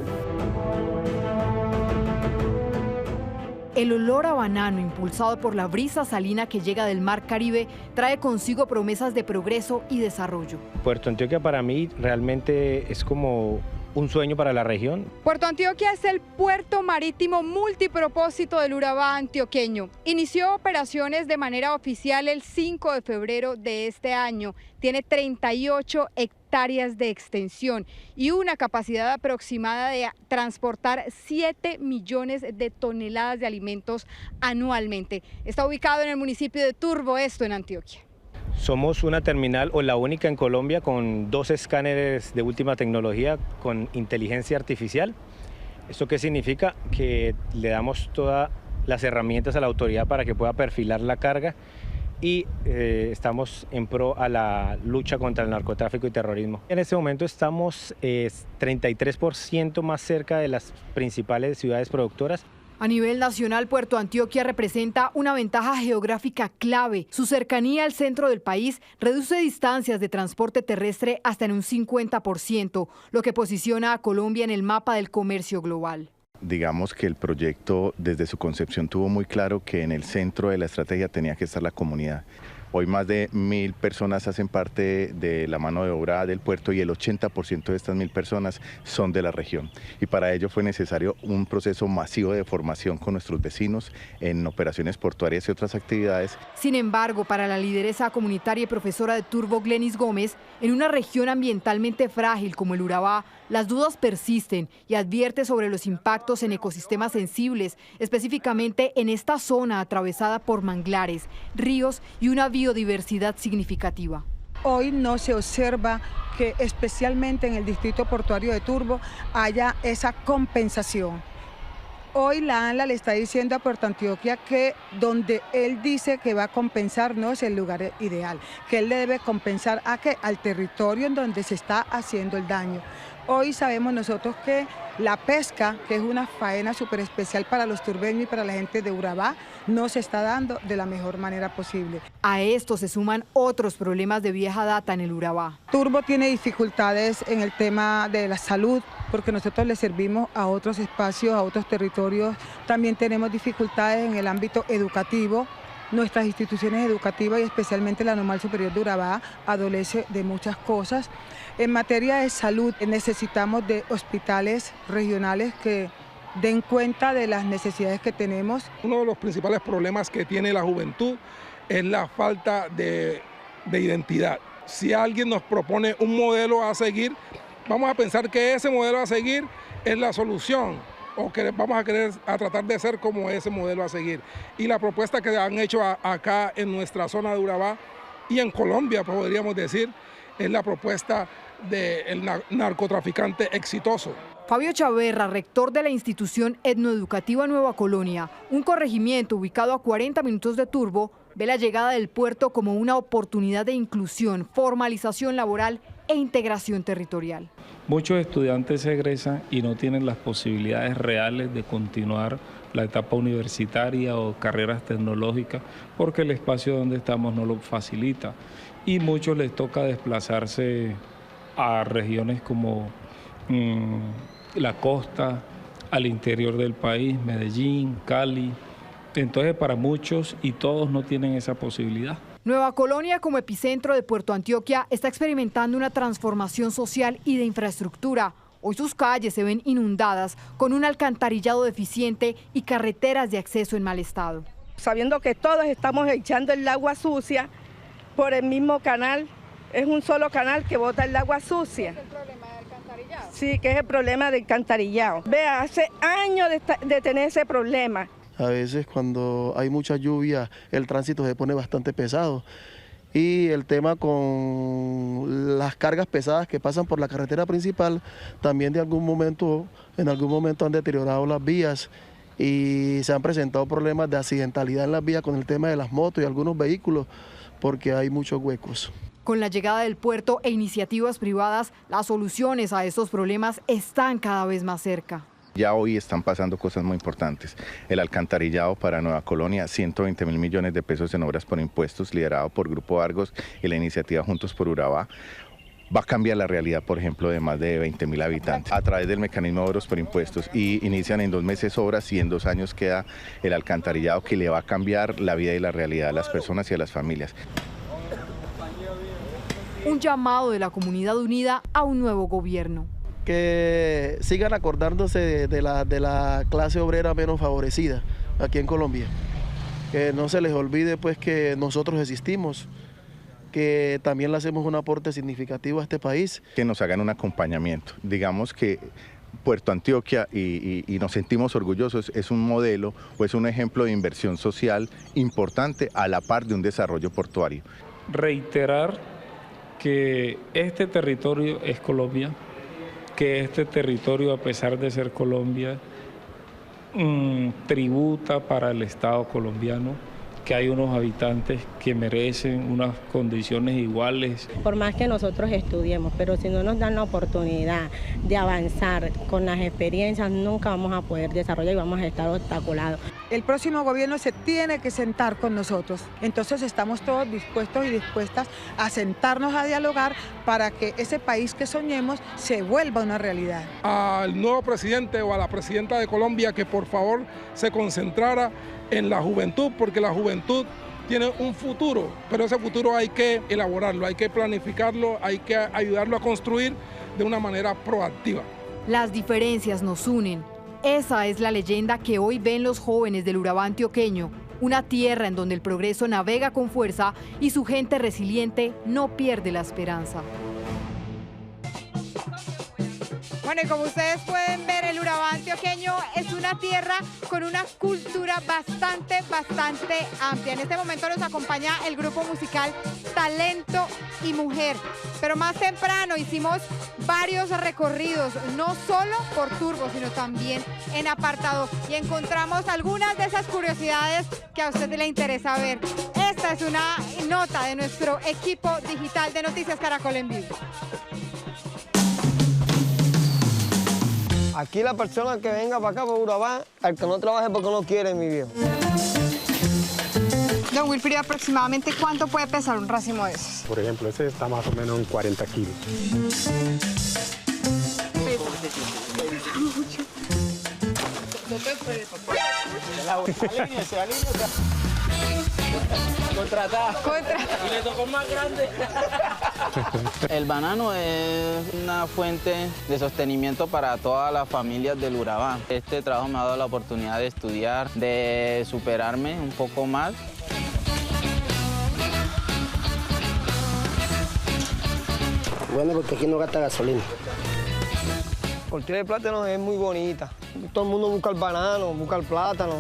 El olor a banano, impulsado por la brisa salina que llega del Mar Caribe, trae consigo promesas de progreso y desarrollo.
Puerto Antioquia para mí realmente es como un sueño para la región.
Puerto Antioquia es el puerto marítimo multipropósito del Urabá antioqueño. Inició operaciones de manera oficial el 5 de febrero de este año. Tiene 38 hectáreas de extensión y una capacidad aproximada de transportar 7 millones de toneladas de alimentos anualmente. Está ubicado en el municipio de Turbo, esto en Antioquia.
Somos una terminal o la única en Colombia con 2 escáneres de última tecnología con inteligencia artificial. ¿Esto qué significa? Que le damos todas las herramientas a la autoridad para que pueda perfilar la carga y estamos en pro a la lucha contra el narcotráfico y terrorismo. En este momento estamos 33% más cerca de las principales ciudades productoras.
A nivel nacional, Puerto Antioquia representa una ventaja geográfica clave. Su cercanía al centro del país reduce distancias de transporte terrestre hasta en un 50%, lo que posiciona a Colombia en el mapa del comercio global.
Digamos que el proyecto desde su concepción tuvo muy claro que en el centro de la estrategia tenía que estar la comunidad. Hoy más de 1000 personas hacen parte de la mano de obra del puerto y el 80% de estas 1000 personas son de la región. Y para ello fue necesario un proceso masivo de formación con nuestros vecinos en operaciones portuarias y otras actividades.
Sin embargo, para la lideresa comunitaria y profesora de Turbo, Glenis Gómez, en una región ambientalmente frágil como el Urabá, las dudas persisten y advierte sobre los impactos en ecosistemas sensibles, específicamente en esta zona atravesada por manglares, ríos y una biodiversidad significativa.
Hoy no se observa que especialmente en el distrito portuario de Turbo haya esa compensación. Hoy la ANLA le está diciendo a Puerto Antioquia que donde él dice que va a compensar no es el lugar ideal, que él le debe compensar al territorio en donde se está haciendo el daño. Hoy sabemos nosotros que la pesca, que es una faena súper especial para los turbeños y para la gente de Urabá, no se está dando de la mejor manera posible.
A esto se suman otros problemas de vieja data en el Urabá.
Turbo tiene dificultades en el tema de la salud, porque nosotros le servimos a otros espacios, a otros territorios. También tenemos dificultades en el ámbito educativo. Nuestras instituciones educativas y especialmente la Normal Superior de Urabá adolece de muchas cosas. En materia de salud necesitamos de hospitales regionales que den cuenta de las necesidades que tenemos.
Uno de los principales problemas que tiene la juventud es la falta de identidad. Si alguien nos propone un modelo a seguir, vamos a pensar que ese modelo a seguir es la solución, o que vamos a tratar de ser como ese modelo a seguir. Y la propuesta que han hecho acá en nuestra zona de Urabá y en Colombia, podríamos decir, es la propuesta del narcotraficante exitoso.
Fabio Chaverra, rector de la institución etnoeducativa Nueva Colonia, un corregimiento ubicado a 40 minutos de Turbo, ve la llegada del puerto como una oportunidad de inclusión, formalización laboral e integración territorial.
Muchos estudiantes se egresan y no tienen las posibilidades reales de continuar la etapa universitaria o carreras tecnológicas porque el espacio donde estamos no lo facilita, y muchos les toca desplazarse a regiones como la costa, al interior del país, Medellín, Cali. Entonces para muchos y todos no tienen esa posibilidad.
Nueva Colonia, como epicentro de Puerto Antioquia, está experimentando una transformación social y de infraestructura. Hoy sus calles se ven inundadas con un alcantarillado deficiente y carreteras de acceso en mal estado.
Sabiendo que todos estamos echando el agua sucia por el mismo canal, es un solo canal que bota el agua sucia. Sí, que es el problema del alcantarillado. Vea, hace años de tener ese problema.
A veces cuando hay mucha lluvia el tránsito se pone bastante pesado, y el tema con las cargas pesadas que pasan por la carretera principal también en algún momento han deteriorado las vías y se han presentado problemas de accidentalidad en las vías con el tema de las motos y algunos vehículos porque hay muchos huecos.
Con la llegada del puerto e iniciativas privadas, las soluciones a estos problemas están cada vez más cerca.
Ya hoy están pasando cosas muy importantes. El alcantarillado para Nueva Colonia, 120.000 millones de pesos en obras por impuestos, liderado por Grupo Argos y la iniciativa Juntos por Urabá. Va a cambiar la realidad, por ejemplo, de más de 20.000 habitantes a través del mecanismo de obras por impuestos, y inician en 2 meses obras y en 2 años queda el alcantarillado que le va a cambiar la vida y la realidad a las personas y a las familias.
Un llamado de la comunidad unida a un nuevo gobierno.
Que sigan acordándose de la clase obrera menos favorecida aquí en Colombia. Que no se les olvide pues que nosotros existimos, que también le hacemos un aporte significativo a este país.
Que nos hagan un acompañamiento. Digamos que Puerto Antioquia, y nos sentimos orgullosos, es un modelo o es un ejemplo de inversión social importante a la par de un desarrollo portuario.
Reiterar que este territorio es Colombia, que este territorio, a pesar de ser Colombia, tributa para el Estado colombiano, que hay unos habitantes que merecen unas condiciones iguales.
Por más que nosotros estudiemos, pero si no nos dan la oportunidad de avanzar con las experiencias, nunca vamos a poder desarrollar y vamos a estar obstaculados.
El próximo gobierno se tiene que sentar con nosotros, entonces estamos todos dispuestos y dispuestas a sentarnos a dialogar para que ese país que soñemos se vuelva una realidad.
Al nuevo presidente o a la presidenta de Colombia que por favor se concentrara en la juventud, porque la juventud tiene un futuro, pero ese futuro hay que elaborarlo, hay que planificarlo, hay que ayudarlo a construir de una manera proactiva.
Las diferencias nos unen. Esa es la leyenda que hoy ven los jóvenes del Urabá antioqueño, una tierra en donde el progreso navega con fuerza y su gente resiliente no pierde la esperanza.
Bueno, y como ustedes pueden ver, el Urabá antioqueño es una tierra con una cultura bastante amplia. En este momento nos acompaña el grupo musical Talento y Mujer. Pero más temprano hicimos varios recorridos, no solo por Turbo, sino también en apartado. Y encontramos algunas de esas curiosidades que a usted le interesa ver. Esta es una nota de nuestro equipo digital de Noticias Caracol en Vivo.
Aquí la persona que venga para acá, por Urabá, al que no trabaje porque no quiere, mi viejo.
Don Wilfrido, ¿aproximadamente cuánto puede pesar un racimo de esos?
Por ejemplo, ese está más o menos en 40 kilos.
Y le tocó más grande.
El banano es una fuente de sostenimiento para todas las familias del Urabá. Este trabajo me ha dado la oportunidad de estudiar, de superarme un poco más.
Bueno, porque aquí no gasta gasolina. La cultura de plátano es muy bonita. Todo el mundo busca el banano, busca el plátano.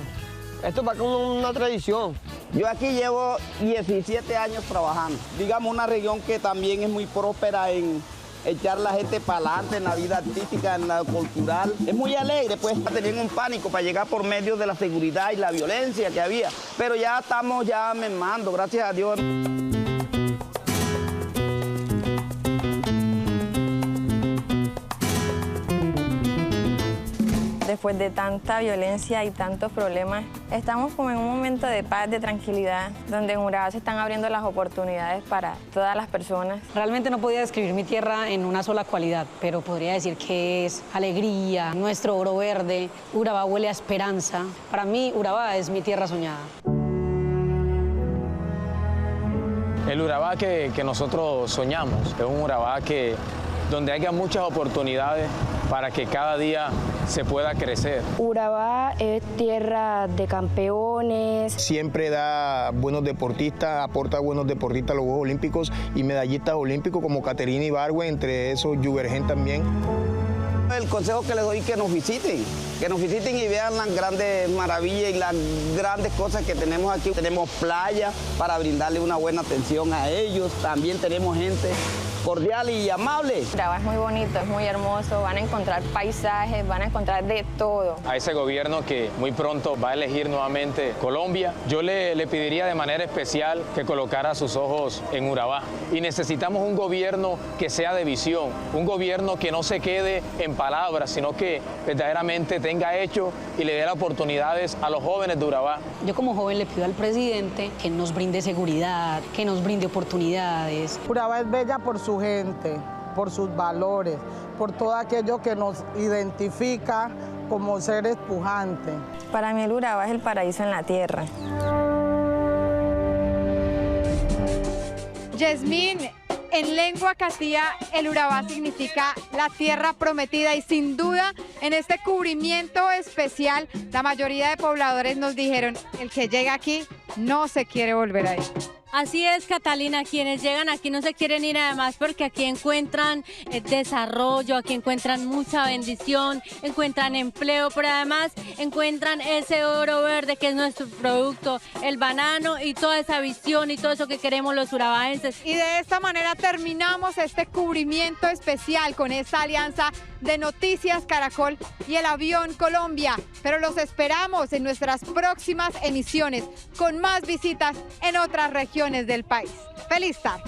Esto es para que una tradición.
Yo aquí llevo 17 años trabajando. Digamos, una región que también es muy próspera en
echar la gente para adelante en la vida artística, en la cultural. Es muy alegre, pues tenían un pánico para llegar por medio de la seguridad y la violencia que había, pero ya estamos mermando, gracias a Dios.
Después de tanta violencia y tantos problemas, estamos como en un momento de paz, de tranquilidad, donde en Urabá se están abriendo las oportunidades para todas las personas.
Realmente no podía describir mi tierra en una sola cualidad, pero podría decir que es alegría, nuestro oro verde. Urabá huele a esperanza. Para mí, Urabá es mi tierra soñada.
El Urabá que nosotros soñamos es un Urabá donde haya muchas oportunidades para que cada día se pueda crecer.
Urabá es tierra de campeones.
Siempre da buenos deportistas, aporta buenos deportistas a los Juegos Olímpicos y medallistas olímpicos como Caterina Ibargüen, entre esos Juvergen también. El consejo que les doy es que nos visiten y vean las grandes maravillas y las grandes cosas que tenemos aquí. Tenemos playa para brindarle una buena atención a ellos, también tenemos gente cordial y amable.
Urabá es muy bonito, es muy hermoso, van a encontrar paisajes, van a encontrar de todo.
A ese gobierno que muy pronto va a elegir nuevamente Colombia, yo le pediría de manera especial que colocara sus ojos en Urabá. Y necesitamos un gobierno que sea de visión, un gobierno que no se quede en palabras, sino que verdaderamente tenga hecho y le dé las oportunidades a los jóvenes de Urabá.
Yo como joven le pido al presidente que nos brinde seguridad, que nos brinde oportunidades.
Urabá es bella por su gente, por sus valores, por todo aquello que nos identifica como seres pujantes.
Para mí el Urabá es el paraíso en la tierra.
Yasmín, en lengua castilla, el Urabá significa la tierra prometida y sin duda en este cubrimiento especial la mayoría de pobladores nos dijeron el que llega aquí no se quiere volver a ir.
Así es, Catalina, quienes llegan aquí no se quieren ir además porque aquí encuentran desarrollo, aquí encuentran mucha bendición, encuentran empleo, pero además encuentran ese oro verde que es nuestro producto, el banano y toda esa visión y todo eso que queremos los urabaenses.
Y de esta manera terminamos este cubrimiento especial con esta alianza de Noticias Caracol y el Avión Colombia, pero los esperamos en nuestras próximas emisiones con más visitas en otras regiones del país. ¡Feliz tarde!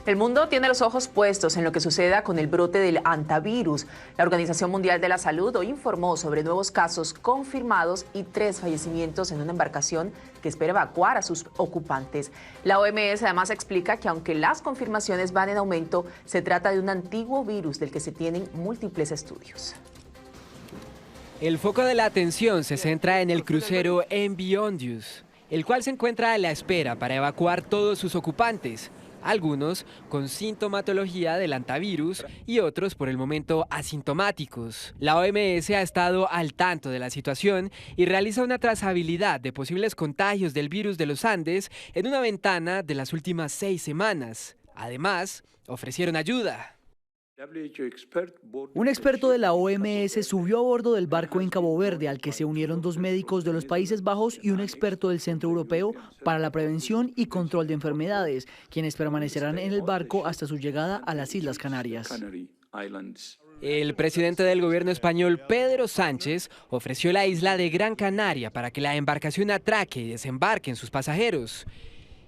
El mundo tiene los ojos puestos en lo que suceda con el brote del hantavirus. La Organización Mundial de la Salud hoy informó sobre nuevos casos confirmados y 3 fallecimientos en una embarcación que espera evacuar a sus ocupantes. La OMS además explica que aunque las confirmaciones van en aumento, se trata de un antiguo virus del que se tienen múltiples estudios.
El foco de la atención se centra en el crucero MV Ondius, el cual se encuentra a la espera para evacuar todos sus ocupantes. Algunos con sintomatología del hantavirus y otros por el momento asintomáticos. La OMS ha estado al tanto de la situación y realiza una trazabilidad de posibles contagios del virus de los Andes en una ventana de las últimas 6 semanas. Además, ofrecieron ayuda.
Un experto de la OMS subió a bordo del barco en Cabo Verde al que se unieron 2 médicos de los Países Bajos y un experto del Centro Europeo para la Prevención y Control de Enfermedades, quienes permanecerán en el barco hasta su llegada a las Islas Canarias.
El presidente del gobierno español, Pedro Sánchez, ofreció la isla de Gran Canaria para que la embarcación atraque y desembarquen sus pasajeros.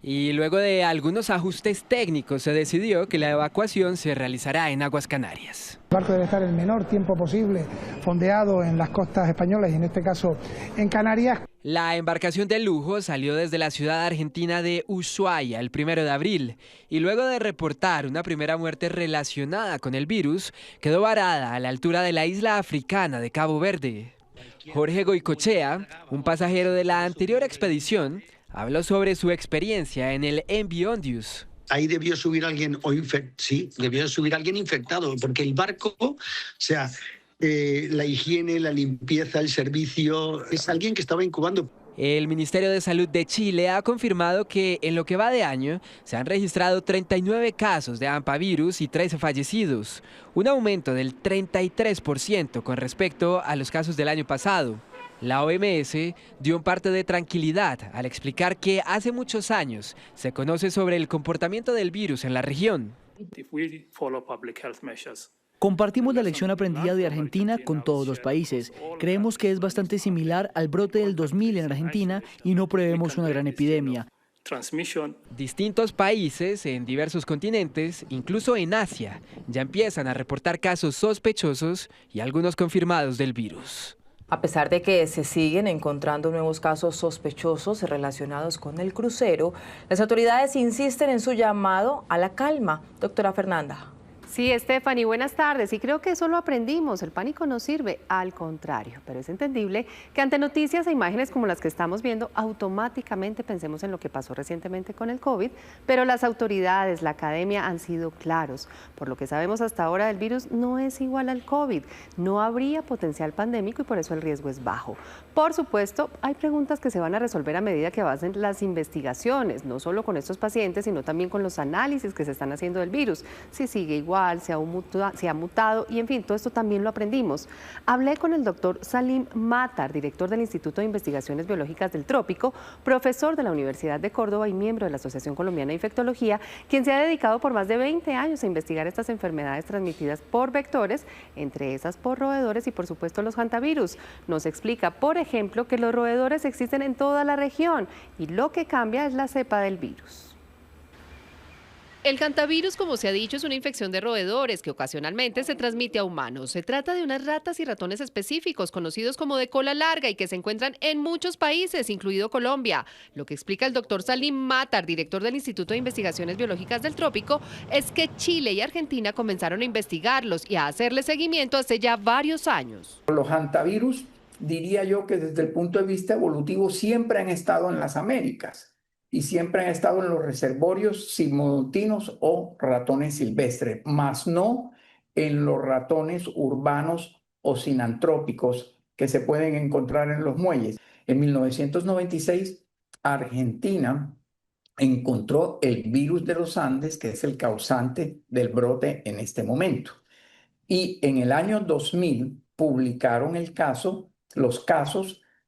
Y luego de algunos ajustes técnicos se decidió que la evacuación se realizará en aguas canarias.
El barco debe estar el menor tiempo posible fondeado en las costas españolas y en este caso en Canarias.
La embarcación de lujo salió desde la ciudad argentina de Ushuaia el 1 de abril y luego de reportar una primera muerte relacionada con el virus, quedó varada a la altura de la isla africana de Cabo Verde. Jorge Goicochea, un pasajero de la anterior expedición, habló sobre su experiencia en el MV Ondius.
Ahí debió subir alguien, debió subir alguien infectado, porque el barco, o sea, la higiene, la limpieza, el servicio, es alguien que estaba incubando.
El Ministerio de Salud de Chile ha confirmado que en lo que va de año se han registrado 39 casos de hampavirus y 13 fallecidos, un aumento del 33% con respecto a los casos del año pasado. La OMS dio un parte de tranquilidad al explicar que hace muchos años se conoce sobre el comportamiento del virus en la región.
Compartimos la lección aprendida de Argentina con todos los países. Creemos que es bastante similar al brote del 2000 en Argentina y no prevemos una gran epidemia.
Distintos países en diversos continentes, incluso en Asia, ya empiezan a reportar casos sospechosos y algunos confirmados del virus.
A pesar de que se siguen encontrando nuevos casos sospechosos relacionados con el crucero, las autoridades insisten en su llamado a la calma. Doctora Fernanda.
Sí, Stephanie, buenas tardes. Y creo que eso lo aprendimos. El pánico no sirve, al contrario. Pero es entendible que ante noticias e imágenes como las que estamos viendo, automáticamente pensemos en lo que pasó recientemente con el COVID. Pero las autoridades, la academia han sido claros. Por lo que sabemos hasta ahora, el virus no es igual al COVID. No habría potencial pandémico y por eso el riesgo es bajo. Por supuesto, hay preguntas que se van a resolver a medida que avancen las investigaciones, no solo con estos pacientes, sino también con los análisis que se están haciendo del virus. Si sigue igual, si ha mutado y en fin, todo esto también lo aprendimos. Hablé con el doctor Salim Matar, director del Instituto de Investigaciones Biológicas del Trópico, profesor de la Universidad de Córdoba y miembro de la Asociación Colombiana de Infectología, quien se ha dedicado por más de 20 años a investigar estas enfermedades transmitidas por vectores, entre esas por roedores y por supuesto los hantavirus. Nos explica, por ejemplo, que los roedores existen en toda la región y lo que cambia es la cepa del virus.
El hantavirus, como se ha dicho, es una infección de roedores que ocasionalmente se transmite a humanos. Se trata de unas ratas y ratones específicos, conocidos como de cola larga y que se encuentran en muchos países, incluido Colombia. Lo que explica el doctor Salim Matar, director del Instituto de Investigaciones Biológicas del Trópico, es que Chile y Argentina comenzaron a investigarlos y a hacerle seguimiento hace ya varios años.
Los hantavirus, diría yo que desde el punto de vista evolutivo siempre han estado en las Américas. Y siempre han estado en los reservorios simodontinos o ratones silvestres, más no en los ratones urbanos o sinantrópicos que se pueden encontrar en los muelles. En 1996, Argentina encontró el virus de los Andes, que es el causante del brote en este momento. Y en el año 2000 publicaron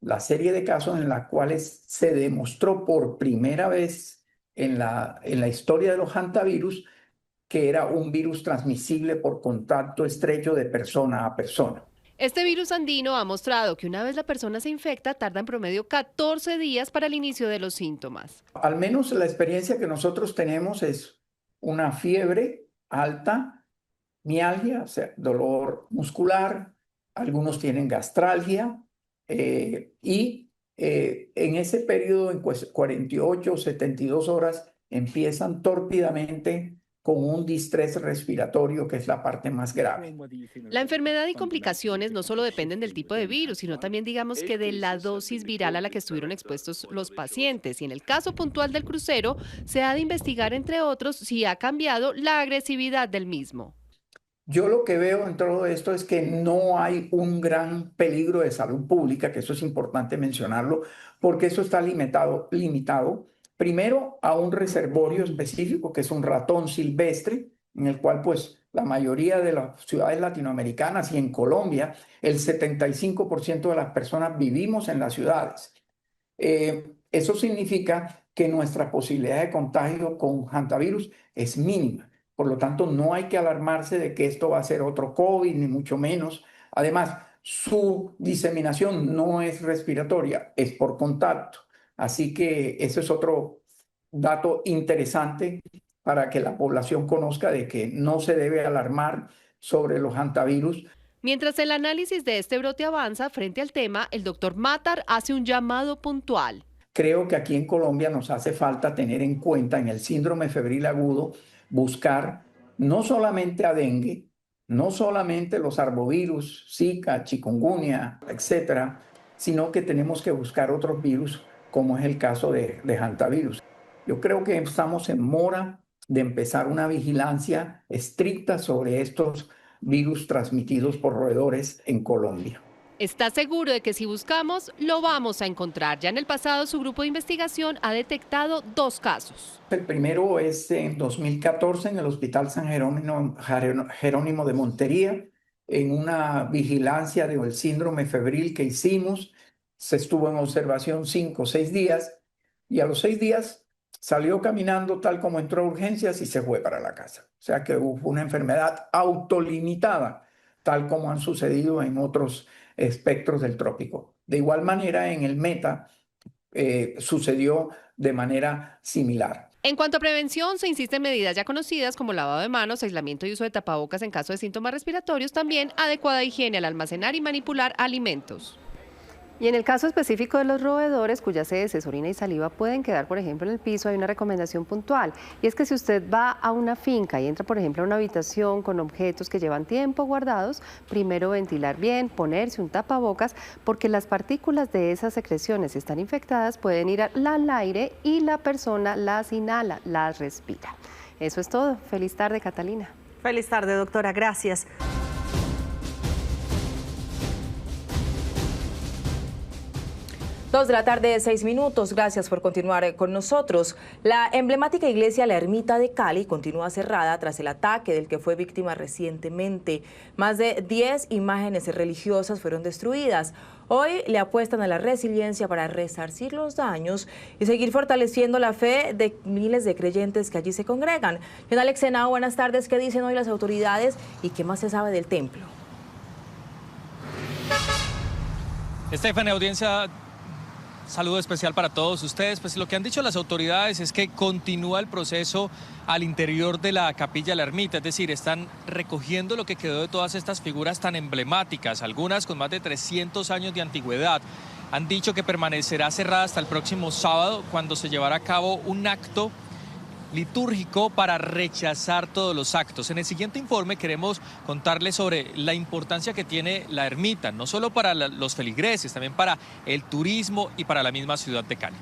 la serie de casos en las cuales se demostró por primera vez en la historia de los hantavirus que era un virus transmisible por contacto estrecho de persona a persona.
Este virus andino ha mostrado que una vez la persona se infecta, tarda en promedio 14 días para el inicio de los síntomas.
Al menos la experiencia que nosotros tenemos es una fiebre alta, mialgia, o sea, dolor muscular, algunos tienen gastralgia, en ese periodo, en 48 o 72 horas, empiezan tórpidamente con un distrés respiratorio, que es la parte más grave.
La enfermedad y complicaciones no solo dependen del tipo de virus, sino también, digamos, que de la dosis viral a la que estuvieron expuestos los pacientes. Y en el caso puntual del crucero, se ha de investigar, entre otros, si ha cambiado la agresividad del mismo.
Yo lo que veo en todo esto es que no hay un gran peligro de salud pública, que eso es importante mencionarlo, porque eso está limitado primero a un reservorio específico, que es un ratón silvestre, en el cual pues la mayoría de las ciudades latinoamericanas y en Colombia, el 75% de las personas vivimos en las ciudades. Eso significa que nuestra posibilidad de contagio con hantavirus es mínima. Por lo tanto, no hay que alarmarse de que esto va a ser otro COVID, ni mucho menos. Además, su diseminación no es respiratoria, es por contacto. Así que eso es otro dato interesante para que la población conozca de que no se debe alarmar sobre los hantavirus.
Mientras el análisis de este brote avanza frente al tema, el doctor Matar hace un llamado puntual.
Creo que aquí en Colombia nos hace falta tener en cuenta en el síndrome febril agudo, buscar no solamente a dengue, no solamente los arbovirus, Zika, chikungunya, etcétera, sino que tenemos que buscar otros virus, como es el caso de hantavirus. Yo creo que estamos en mora de empezar una vigilancia estricta sobre estos virus transmitidos por roedores en Colombia.
Está seguro de que si buscamos, lo vamos a encontrar. Ya en el pasado, su grupo de investigación ha detectado 2 casos.
El primero es en 2014 en el Hospital San Jerónimo de Montería, en una vigilancia del síndrome febril que hicimos. Se estuvo en observación 5 o 6 días y a los 6 días salió caminando tal como entró a urgencias y se fue para la casa. O sea que hubo una enfermedad autolimitada, tal como han sucedido en otros espectros del trópico. De igual manera, en el Meta sucedió de manera similar.
En cuanto a prevención, se insiste en medidas ya conocidas como lavado de manos, aislamiento y uso de tapabocas en caso de síntomas respiratorios, también adecuada higiene al almacenar y manipular alimentos.
Y en el caso específico de los roedores cuyas heces, orina y saliva pueden quedar, por ejemplo, en el piso, hay una recomendación puntual. Y es que si usted va a una finca y entra, por ejemplo, a una habitación con objetos que llevan tiempo guardados, primero ventilar bien, ponerse un tapabocas, porque las partículas de esas secreciones, si están infectadas, pueden ir al aire y la persona las inhala, las respira. Eso es todo. Feliz tarde, Catalina.
Feliz tarde, doctora. Gracias.
2 de la tarde, 6 minutos. Gracias por continuar con nosotros. La emblemática iglesia La Ermita de Cali continúa cerrada tras el ataque del que fue víctima recientemente. Más de 10 imágenes religiosas fueron destruidas. Hoy le apuestan a la resiliencia para resarcir los daños y seguir fortaleciendo la fe de miles de creyentes que allí se congregan. Alex Henao, buenas tardes. ¿Qué dicen hoy las autoridades y qué más se sabe del templo?
Estefania, audiencia, saludo especial para todos ustedes. Pues lo que han dicho las autoridades es que continúa el proceso al interior de la capilla La Ermita, es decir, están recogiendo lo que quedó de todas estas figuras tan emblemáticas, algunas con más de 300 años de antigüedad. Han dicho que permanecerá cerrada hasta el próximo sábado, cuando se llevará a cabo un acto litúrgico para rechazar todos los actos. En el siguiente informe queremos contarles sobre la importancia que tiene la ermita, no solo para los feligreses, también para el turismo y para la misma ciudad de Cali.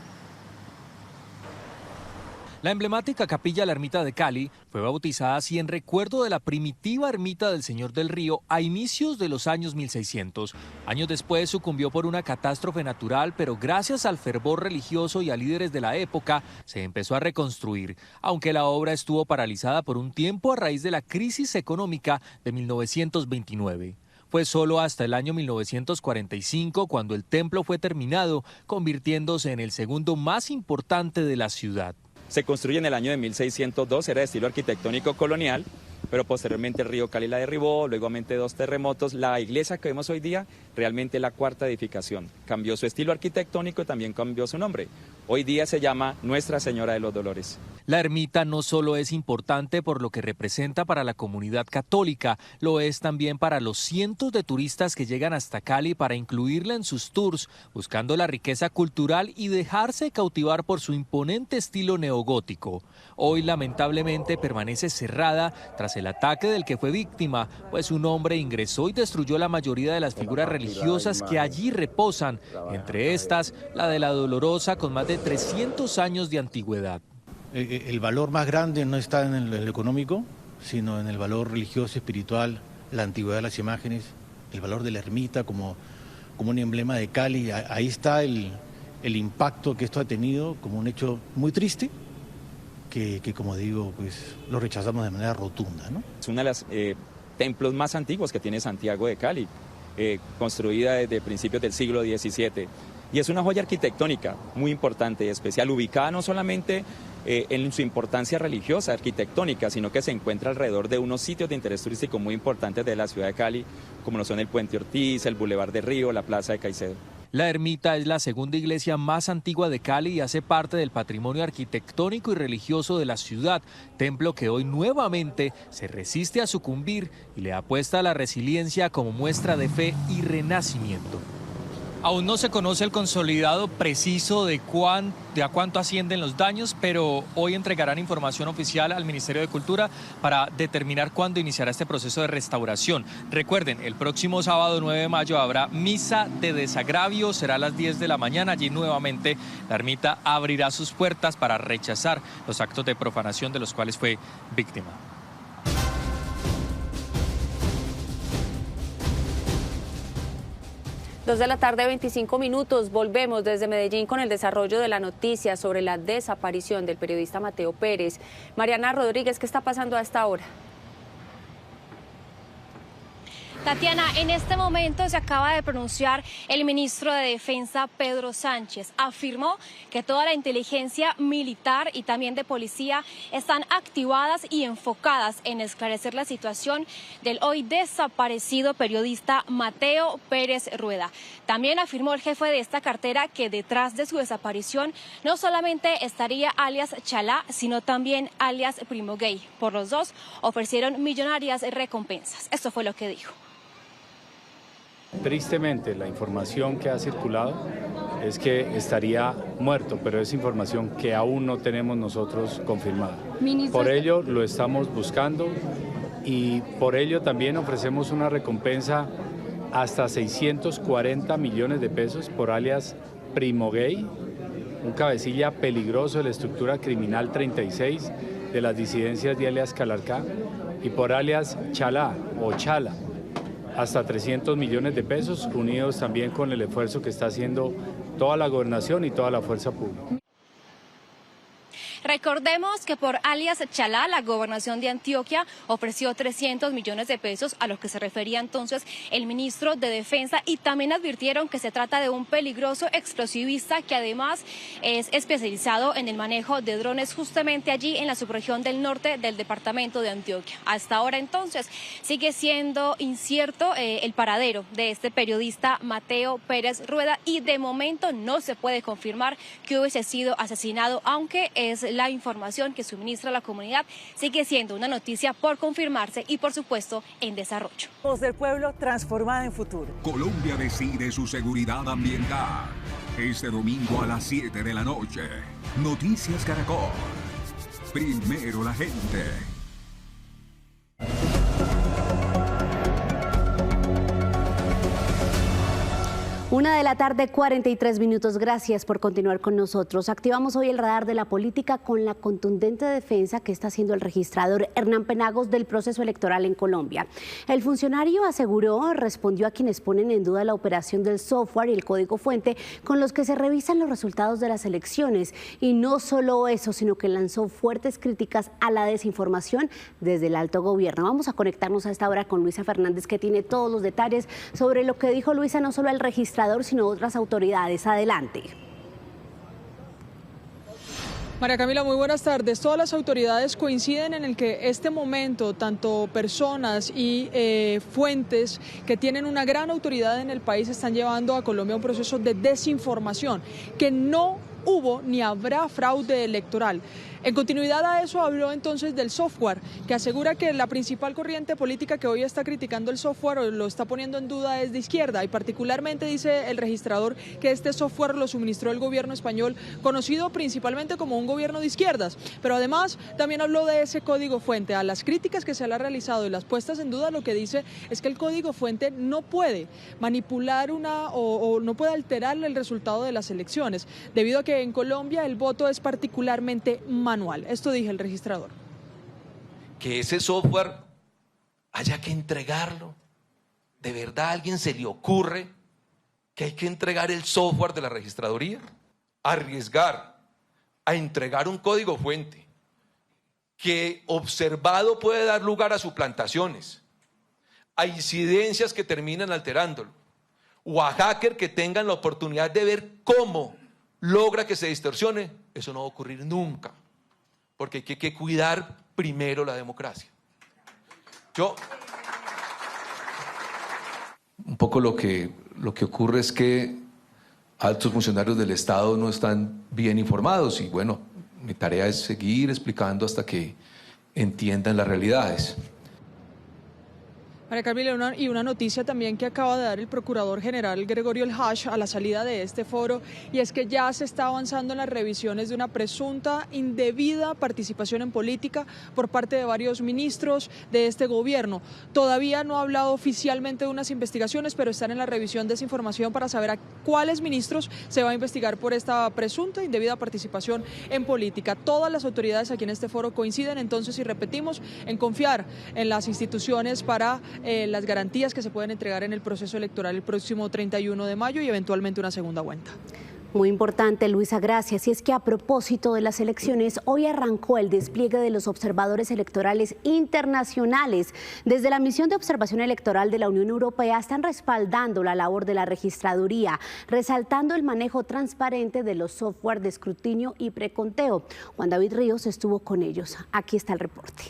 La emblemática capilla La Ermita de Cali fue bautizada así en recuerdo de la primitiva ermita del Señor del Río a inicios de los años 1600. Años después sucumbió por una catástrofe natural, pero gracias al fervor religioso y a líderes de la época se empezó a reconstruir, aunque la obra estuvo paralizada por un tiempo a raíz de la crisis económica de 1929. Fue solo hasta el año 1945 cuando el templo fue terminado, convirtiéndose en el segundo más importante de la ciudad.
Se construye en el año de 1602, era de estilo arquitectónico colonial, pero posteriormente el río Cali la derribó, luego 2 terremotos. La iglesia que vemos hoy día, realmente la 4ª edificación. Cambió su estilo arquitectónico y también cambió su nombre. Hoy día se llama Nuestra Señora de los Dolores.
La ermita no solo es importante por lo que representa para la comunidad católica, lo es también para los cientos de turistas que llegan hasta Cali para incluirla en sus tours, buscando la riqueza cultural y dejarse cautivar por su imponente estilo neogótico. Hoy lamentablemente permanece cerrada tras el ataque del que fue víctima, pues un hombre ingresó y destruyó la mayoría de las figuras religiosas que allí reposan, entre estas la de la Dolorosa con más de 300 años de antigüedad.
El valor más grande no está en el económico, sino en el valor religioso, espiritual, la antigüedad de las imágenes, el valor de la ermita como un emblema de Cali. Ahí está el impacto que esto ha tenido como un hecho muy triste, que como digo, pues lo rechazamos de manera rotunda, ¿no?
Es uno de los templos más antiguos que tiene Santiago de Cali, construida desde principios del siglo XVII. Y es una joya arquitectónica muy importante y especial, ubicada no solamente en su importancia religiosa, arquitectónica, sino que se encuentra alrededor de unos sitios de interés turístico muy importantes de la ciudad de Cali, como lo son el Puente Ortiz, el Boulevard de Río, la Plaza de Caicedo.
La ermita es la segunda iglesia más antigua de Cali y hace parte del patrimonio arquitectónico y religioso de la ciudad, templo que hoy nuevamente se resiste a sucumbir y le apuesta a la resiliencia como muestra de fe y renacimiento. Aún no se conoce el consolidado preciso de a cuánto ascienden los daños, pero hoy entregarán información oficial al Ministerio de Cultura para determinar cuándo iniciará este proceso de restauración. Recuerden, el próximo sábado 9 de mayo habrá misa de desagravio, será a las 10 de la mañana. Allí nuevamente la ermita abrirá sus puertas para rechazar los actos de profanación de los cuales fue víctima.
2 de la tarde, 25 minutos. Volvemos desde Medellín con el desarrollo de la noticia sobre la desaparición del periodista Mateo Pérez. Mariana Rodríguez, ¿qué está pasando a esta hora?
Tatiana, en este momento se acaba de pronunciar el ministro de Defensa, Pedro Sánchez. Afirmó que toda la inteligencia militar y también de policía están activadas y enfocadas en esclarecer la situación del hoy desaparecido periodista Mateo Pérez Rueda. También afirmó el jefe de esta cartera que detrás de su desaparición no solamente estaría alias Chalá, sino también alias Primo Gay. Por los dos ofrecieron millonarias recompensas. Esto fue lo que dijo.
Tristemente, la información que ha circulado es que estaría muerto, pero es información que aún no tenemos nosotros confirmada. Por ello lo estamos buscando y por ello también ofrecemos una recompensa hasta 640 millones de pesos por alias Primo Gay, un cabecilla peligroso de la estructura criminal 36 de las disidencias de alias Calarcá, y por alias Chalá o Chala, hasta 300 millones de pesos, unidos también con el esfuerzo que está haciendo toda la gobernación y toda la fuerza pública.
Recordemos que por alias Chalá, la gobernación de Antioquia ofreció 300 millones de pesos, a los que se refería entonces el ministro de Defensa, y también advirtieron que se trata de un peligroso explosivista que además es especializado en el manejo de drones justamente allí en la subregión del norte del departamento de Antioquia. Hasta ahora entonces sigue siendo incierto el paradero de este periodista Mateo Pérez Rueda y de momento no se puede confirmar que hubiese sido asesinado, aunque es la información que suministra la comunidad, sigue siendo una noticia por confirmarse y por supuesto en desarrollo.
Voz del pueblo transformada en futuro.
Colombia decide su seguridad ambiental. Este domingo a las 7 de la noche. Noticias Caracol. Primero la gente.
1 de la tarde, 43 minutos. Gracias por continuar con nosotros. Activamos hoy el radar de la política con la contundente defensa que está haciendo el registrador Hernán Penagos del proceso electoral en Colombia. El funcionario respondió a quienes ponen en duda la operación del software y el código fuente con los que se revisan los resultados de las elecciones. Y no solo eso, sino que lanzó fuertes críticas a la desinformación desde el alto gobierno. Vamos a conectarnos a esta hora con Luisa Fernández, que tiene todos los detalles sobre lo que dijo Luisa, no solo el registrador, sino otras autoridades. Adelante.
María Camila, muy buenas tardes. Todas las autoridades coinciden en el que este momento, tanto personas y fuentes que tienen una gran autoridad en el país están llevando a Colombia un proceso de desinformación, que no hubo ni habrá fraude electoral. En continuidad a eso habló entonces del software, que asegura que la principal corriente política que hoy está criticando el software o lo está poniendo en duda es de izquierda, y particularmente dice el registrador que este software lo suministró el gobierno español, conocido principalmente como un gobierno de izquierdas. Pero además también habló de ese código fuente. A las críticas que se le ha realizado y las puestas en duda, lo que dice es que el código fuente no puede manipular o no puede alterar el resultado de las elecciones, debido a que en Colombia el voto es particularmente manual. Esto dije el registrador.
Que ese software haya que entregarlo. ¿De verdad a alguien se le ocurre que hay que entregar el software de la registraduría? Arriesgar a entregar un código fuente que observado puede dar lugar a suplantaciones, a incidencias que terminan alterándolo, o a hackers que tengan la oportunidad de ver cómo logra que se distorsione. Eso no va a ocurrir nunca, porque hay que cuidar primero la democracia.
Un poco lo que ocurre es que altos funcionarios del Estado no están bien informados, y bueno, mi tarea es seguir explicando hasta que entiendan las realidades.
María Camila, y una noticia también que acaba de dar el Procurador General Gregorio El Hash a la salida de este foro, y es que ya se está avanzando en las revisiones de una presunta indebida participación en política por parte de varios ministros de este gobierno. Todavía no ha hablado oficialmente de unas investigaciones, pero están en la revisión de esa información para saber a cuáles ministros se va a investigar por esta presunta indebida participación en política. Todas las autoridades aquí en este foro coinciden entonces, y repetimos, en confiar en las instituciones para las garantías que se pueden entregar en el proceso electoral el próximo 31 de mayo y eventualmente una segunda vuelta.
Muy importante, Luisa, gracias. Y es que a propósito de las elecciones, hoy arrancó el despliegue de los observadores electorales internacionales. Desde la misión de observación electoral de la Unión Europea están respaldando la labor de la registraduría, resaltando el manejo transparente de los software de escrutinio y preconteo. Juan David Ríos estuvo con ellos. Aquí está el reporte.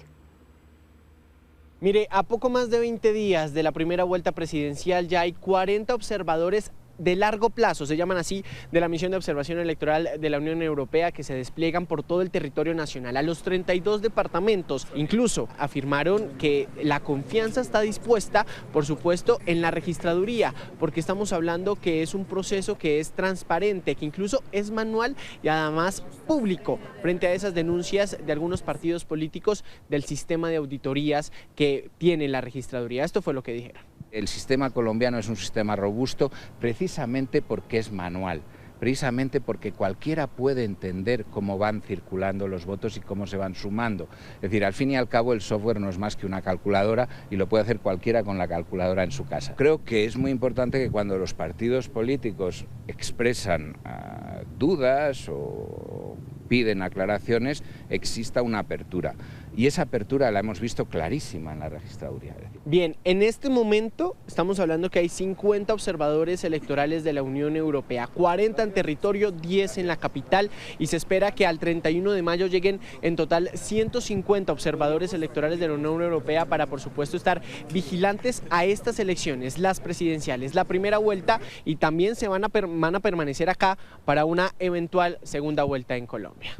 Mire, a poco más de 20 días de la primera vuelta presidencial ya hay 40 observadores de largo plazo, se llaman así, de la misión de observación electoral de la Unión Europea que se despliegan por todo el territorio nacional, a los 32 departamentos. Incluso afirmaron que la confianza está dispuesta, por supuesto, en la registraduría, porque estamos hablando que es un proceso que es transparente, que incluso es manual y además público, frente a esas denuncias de algunos partidos políticos del sistema de auditorías que tiene la registraduría. Esto fue lo que dijeron.
El sistema colombiano es un sistema robusto precisamente porque es manual, precisamente porque cualquiera puede entender cómo van circulando los votos y cómo se van sumando. Es decir, al fin y al cabo el software no es más que una calculadora y lo puede hacer cualquiera con la calculadora en su casa. Creo que es muy importante que cuando los partidos políticos expresan dudas o piden aclaraciones, exista una apertura. Y esa apertura la hemos visto clarísima en la registraduría.
Bien, en este momento estamos hablando que hay 50 observadores electorales de la Unión Europea, 40 en territorio, 10 en la capital, y se espera que al 31 de mayo lleguen en total 150 observadores electorales de la Unión Europea para, por supuesto, estar vigilantes a estas elecciones, las presidenciales, la primera vuelta, y también se van a permanecer acá para una eventual segunda vuelta en Colombia.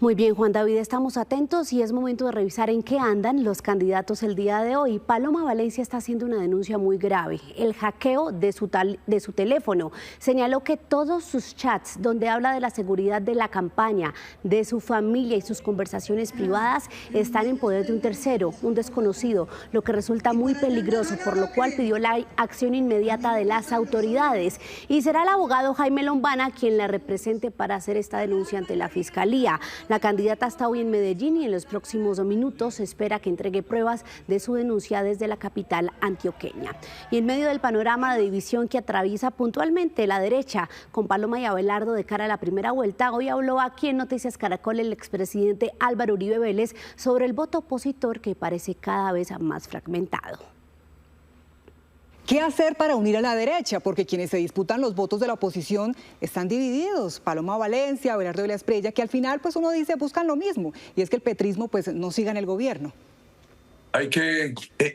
Muy bien, Juan David, estamos atentos y es momento de revisar en qué andan los candidatos el día de hoy. Paloma Valencia está haciendo una denuncia muy grave, el hackeo de su teléfono. Señaló que todos sus chats donde habla de la seguridad de la campaña, de su familia y sus conversaciones privadas están en poder de un tercero, un desconocido, lo que resulta muy peligroso, por lo cual pidió la acción inmediata de las autoridades. Y será el abogado Jaime Lombana quien la represente para hacer esta denuncia ante la Fiscalía. La candidata está hoy en Medellín y en los próximos minutos se espera que entregue pruebas de su denuncia desde la capital antioqueña. Y en medio del panorama de división que atraviesa puntualmente la derecha con Paloma y Abelardo de cara a la primera vuelta, hoy habló aquí en Noticias Caracol el expresidente Álvaro Uribe Vélez sobre el voto opositor que parece cada vez más fragmentado.
¿Qué hacer para unir a la derecha? Porque quienes se disputan los votos de la oposición están divididos. Paloma Valencia, Abelardo de la Espriella, que al final pues uno dice buscan lo mismo, y es que el petrismo pues no siga en el gobierno.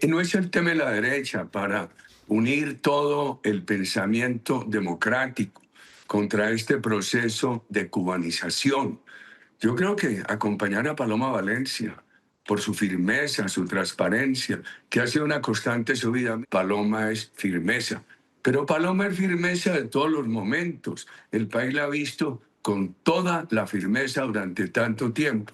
No es el tema de la derecha para unir todo el pensamiento democrático contra este proceso de cubanización. Yo creo que acompañar a Paloma Valencia por su firmeza, su transparencia, que ha sido una constante en su vida. Paloma es firmeza, pero Paloma es firmeza de todos los momentos. El país la ha visto con toda la firmeza durante tanto tiempo.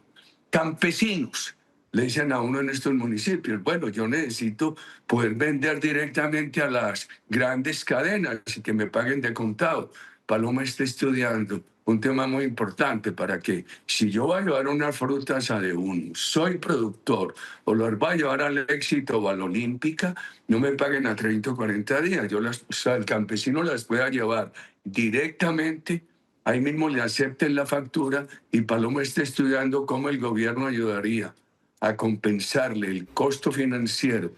Campesinos, le dicen a uno en estos municipios, bueno, yo necesito poder vender directamente a las grandes cadenas y que me paguen de contado. Paloma está estudiando un tema muy importante para que si yo voy a llevar unas frutas a de uno, soy productor o los voy a llevar al Éxito o a la Olímpica, no me paguen a 30 o 40 días. El campesino las pueda llevar directamente, ahí mismo le acepten la factura y Paloma está estudiando cómo el gobierno ayudaría a compensarle el costo financiero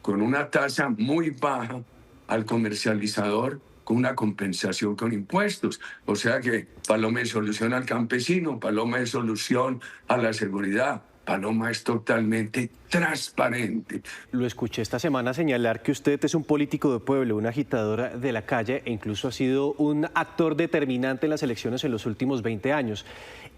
con una tasa muy baja al comercializador, con una compensación con impuestos. O sea que Paloma es solución al campesino, Paloma es solución a la seguridad, Paloma es totalmente transparente.
Lo escuché esta semana señalar que usted es un político de pueblo, una agitadora de la calle e incluso ha sido un actor determinante en las elecciones en los últimos 20 años.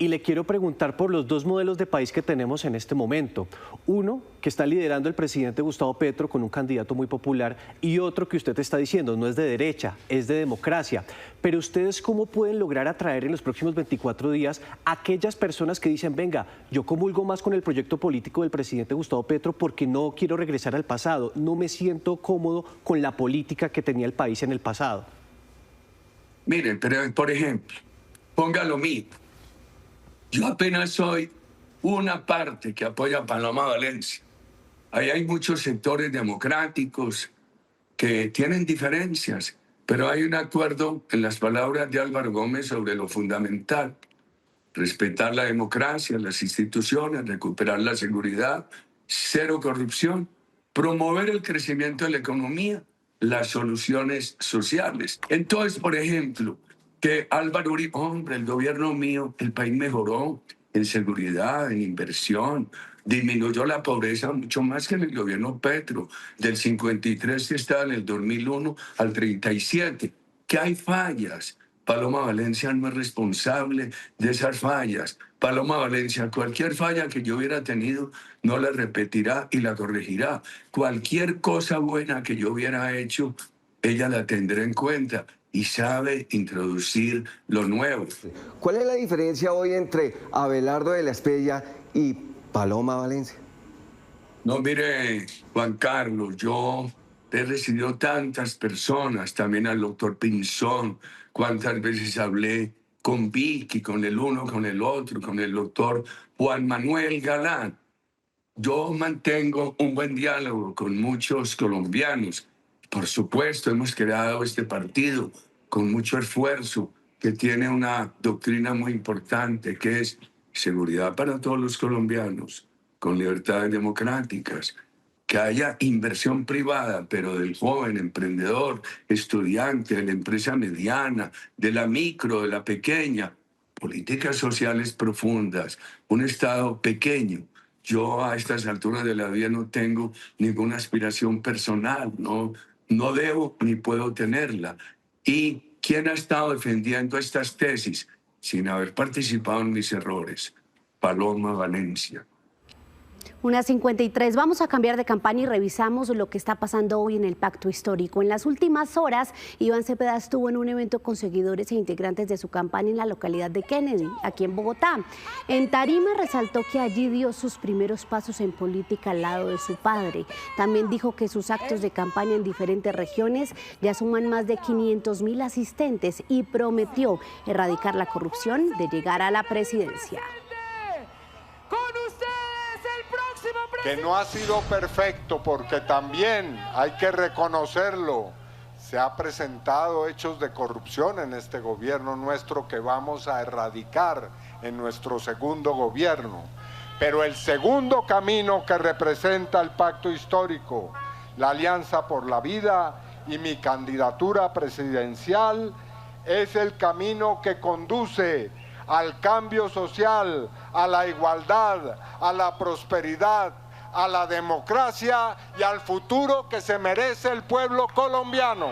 Y le quiero preguntar por los dos modelos de país que tenemos en este momento. Uno, que está liderando el presidente Gustavo Petro con un candidato muy popular, y otro que usted está diciendo no es de derecha, es de democracia. Pero ustedes, ¿cómo pueden lograr atraer en los próximos 24 días a aquellas personas que dicen, venga, yo comulgo más con el proyecto político del presidente Gustavo Petro porque no quiero regresar al pasado, no me siento cómodo con la política que tenía el país en el pasado?
Miren, pero por ejemplo, póngalo mío. Yo apenas soy una parte que apoya a Paloma Valencia. Ahí hay muchos sectores democráticos que tienen diferencias, pero hay un acuerdo en las palabras de Álvaro Gómez sobre lo fundamental: respetar la democracia, las instituciones, recuperar la seguridad, cero corrupción, promover el crecimiento de la economía, las soluciones sociales. Entonces, por ejemplo, que Álvaro Uribe, hombre, el gobierno mío, el país mejoró en seguridad, en inversión, disminuyó la pobreza mucho más que en el gobierno Petro, del 53 que estaba en el 2001 al 37. Que hay fallas. Paloma Valencia no es responsable de esas fallas. Paloma Valencia, cualquier falla que yo hubiera tenido, no la repetirá y la corregirá. Cualquier cosa buena que yo hubiera hecho, ella la tendrá en cuenta y sabe introducir lo nuevo.
¿Cuál es la diferencia hoy entre Abelardo de la Espriella y Paloma Valencia?
No, mire, Juan Carlos, yo he recibido tantas personas, también al doctor Pinzón, cuántas veces hablé con Vicky, con el uno, con el otro, con el doctor Juan Manuel Galán. Yo mantengo un buen diálogo con muchos colombianos. Por supuesto, hemos creado este partido con mucho esfuerzo, que tiene una doctrina muy importante, que es seguridad para todos los colombianos, con libertades democráticas, que haya inversión privada, pero del joven emprendedor, estudiante, de la empresa mediana, de la micro, de la pequeña, políticas sociales profundas, un Estado pequeño. Yo a estas alturas de la vida no tengo ninguna aspiración personal, no debo ni puedo tenerla. ¿Y quién ha estado defendiendo estas tesis sin haber participado en mis errores? Paloma Valencia.
Unas 53. Vamos a cambiar de campaña y revisamos lo que está pasando hoy en el Pacto Histórico. En las últimas horas, Iván Cepeda estuvo en un evento con seguidores e integrantes de su campaña en la localidad de Kennedy, aquí en Bogotá. En tarima resaltó que allí dio sus primeros pasos en política al lado de su padre. También dijo que sus actos de campaña en diferentes regiones ya suman más de 500.000 asistentes y prometió erradicar la corrupción de llegar a la presidencia.
Que no ha sido perfecto, porque también hay que reconocerlo. Se ha presentado hechos de corrupción en este gobierno nuestro que vamos a erradicar en nuestro segundo gobierno. Pero el segundo camino que representa el Pacto Histórico, la Alianza por la Vida y mi candidatura presidencial, es el camino que conduce al cambio social, a la igualdad, a la prosperidad, a la democracia y al futuro que se merece el pueblo colombiano.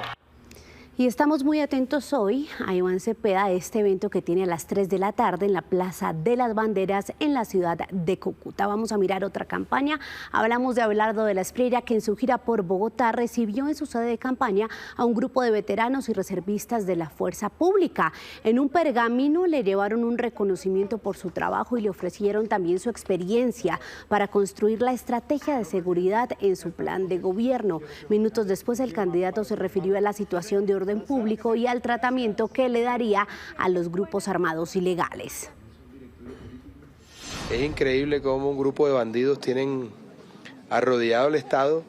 Y estamos muy atentos hoy a Iván Cepeda, a este evento que tiene a las 3 de la tarde en la Plaza de las Banderas en la ciudad de Cúcuta. Vamos a mirar otra campaña. Hablamos de Abelardo de la Espriella, que en su gira por Bogotá recibió en su sede de campaña a un grupo de veteranos y reservistas de la Fuerza Pública. En un pergamino le llevaron un reconocimiento por su trabajo y le ofrecieron también su experiencia para construir la estrategia de seguridad en su plan de gobierno. Minutos después, el candidato se refirió a la situación de orden público y al tratamiento que le daría a los grupos armados ilegales.
Es increíble cómo un grupo de bandidos tienen arrodillado el Estado,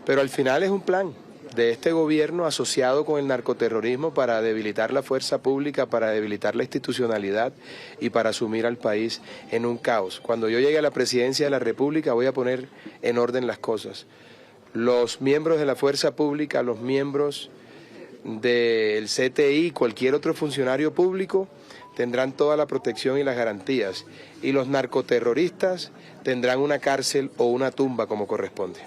pero al final es un plan de este gobierno asociado con el narcoterrorismo para debilitar la fuerza pública, para debilitar la institucionalidad y para sumir al país en un caos. Cuando yo llegue a la presidencia de la República voy a poner en orden las cosas. Los miembros de la fuerza pública, los miembros del CTI, cualquier otro funcionario público, tendrán toda la protección y las garantías, y los narcoterroristas tendrán una cárcel o una tumba como corresponde.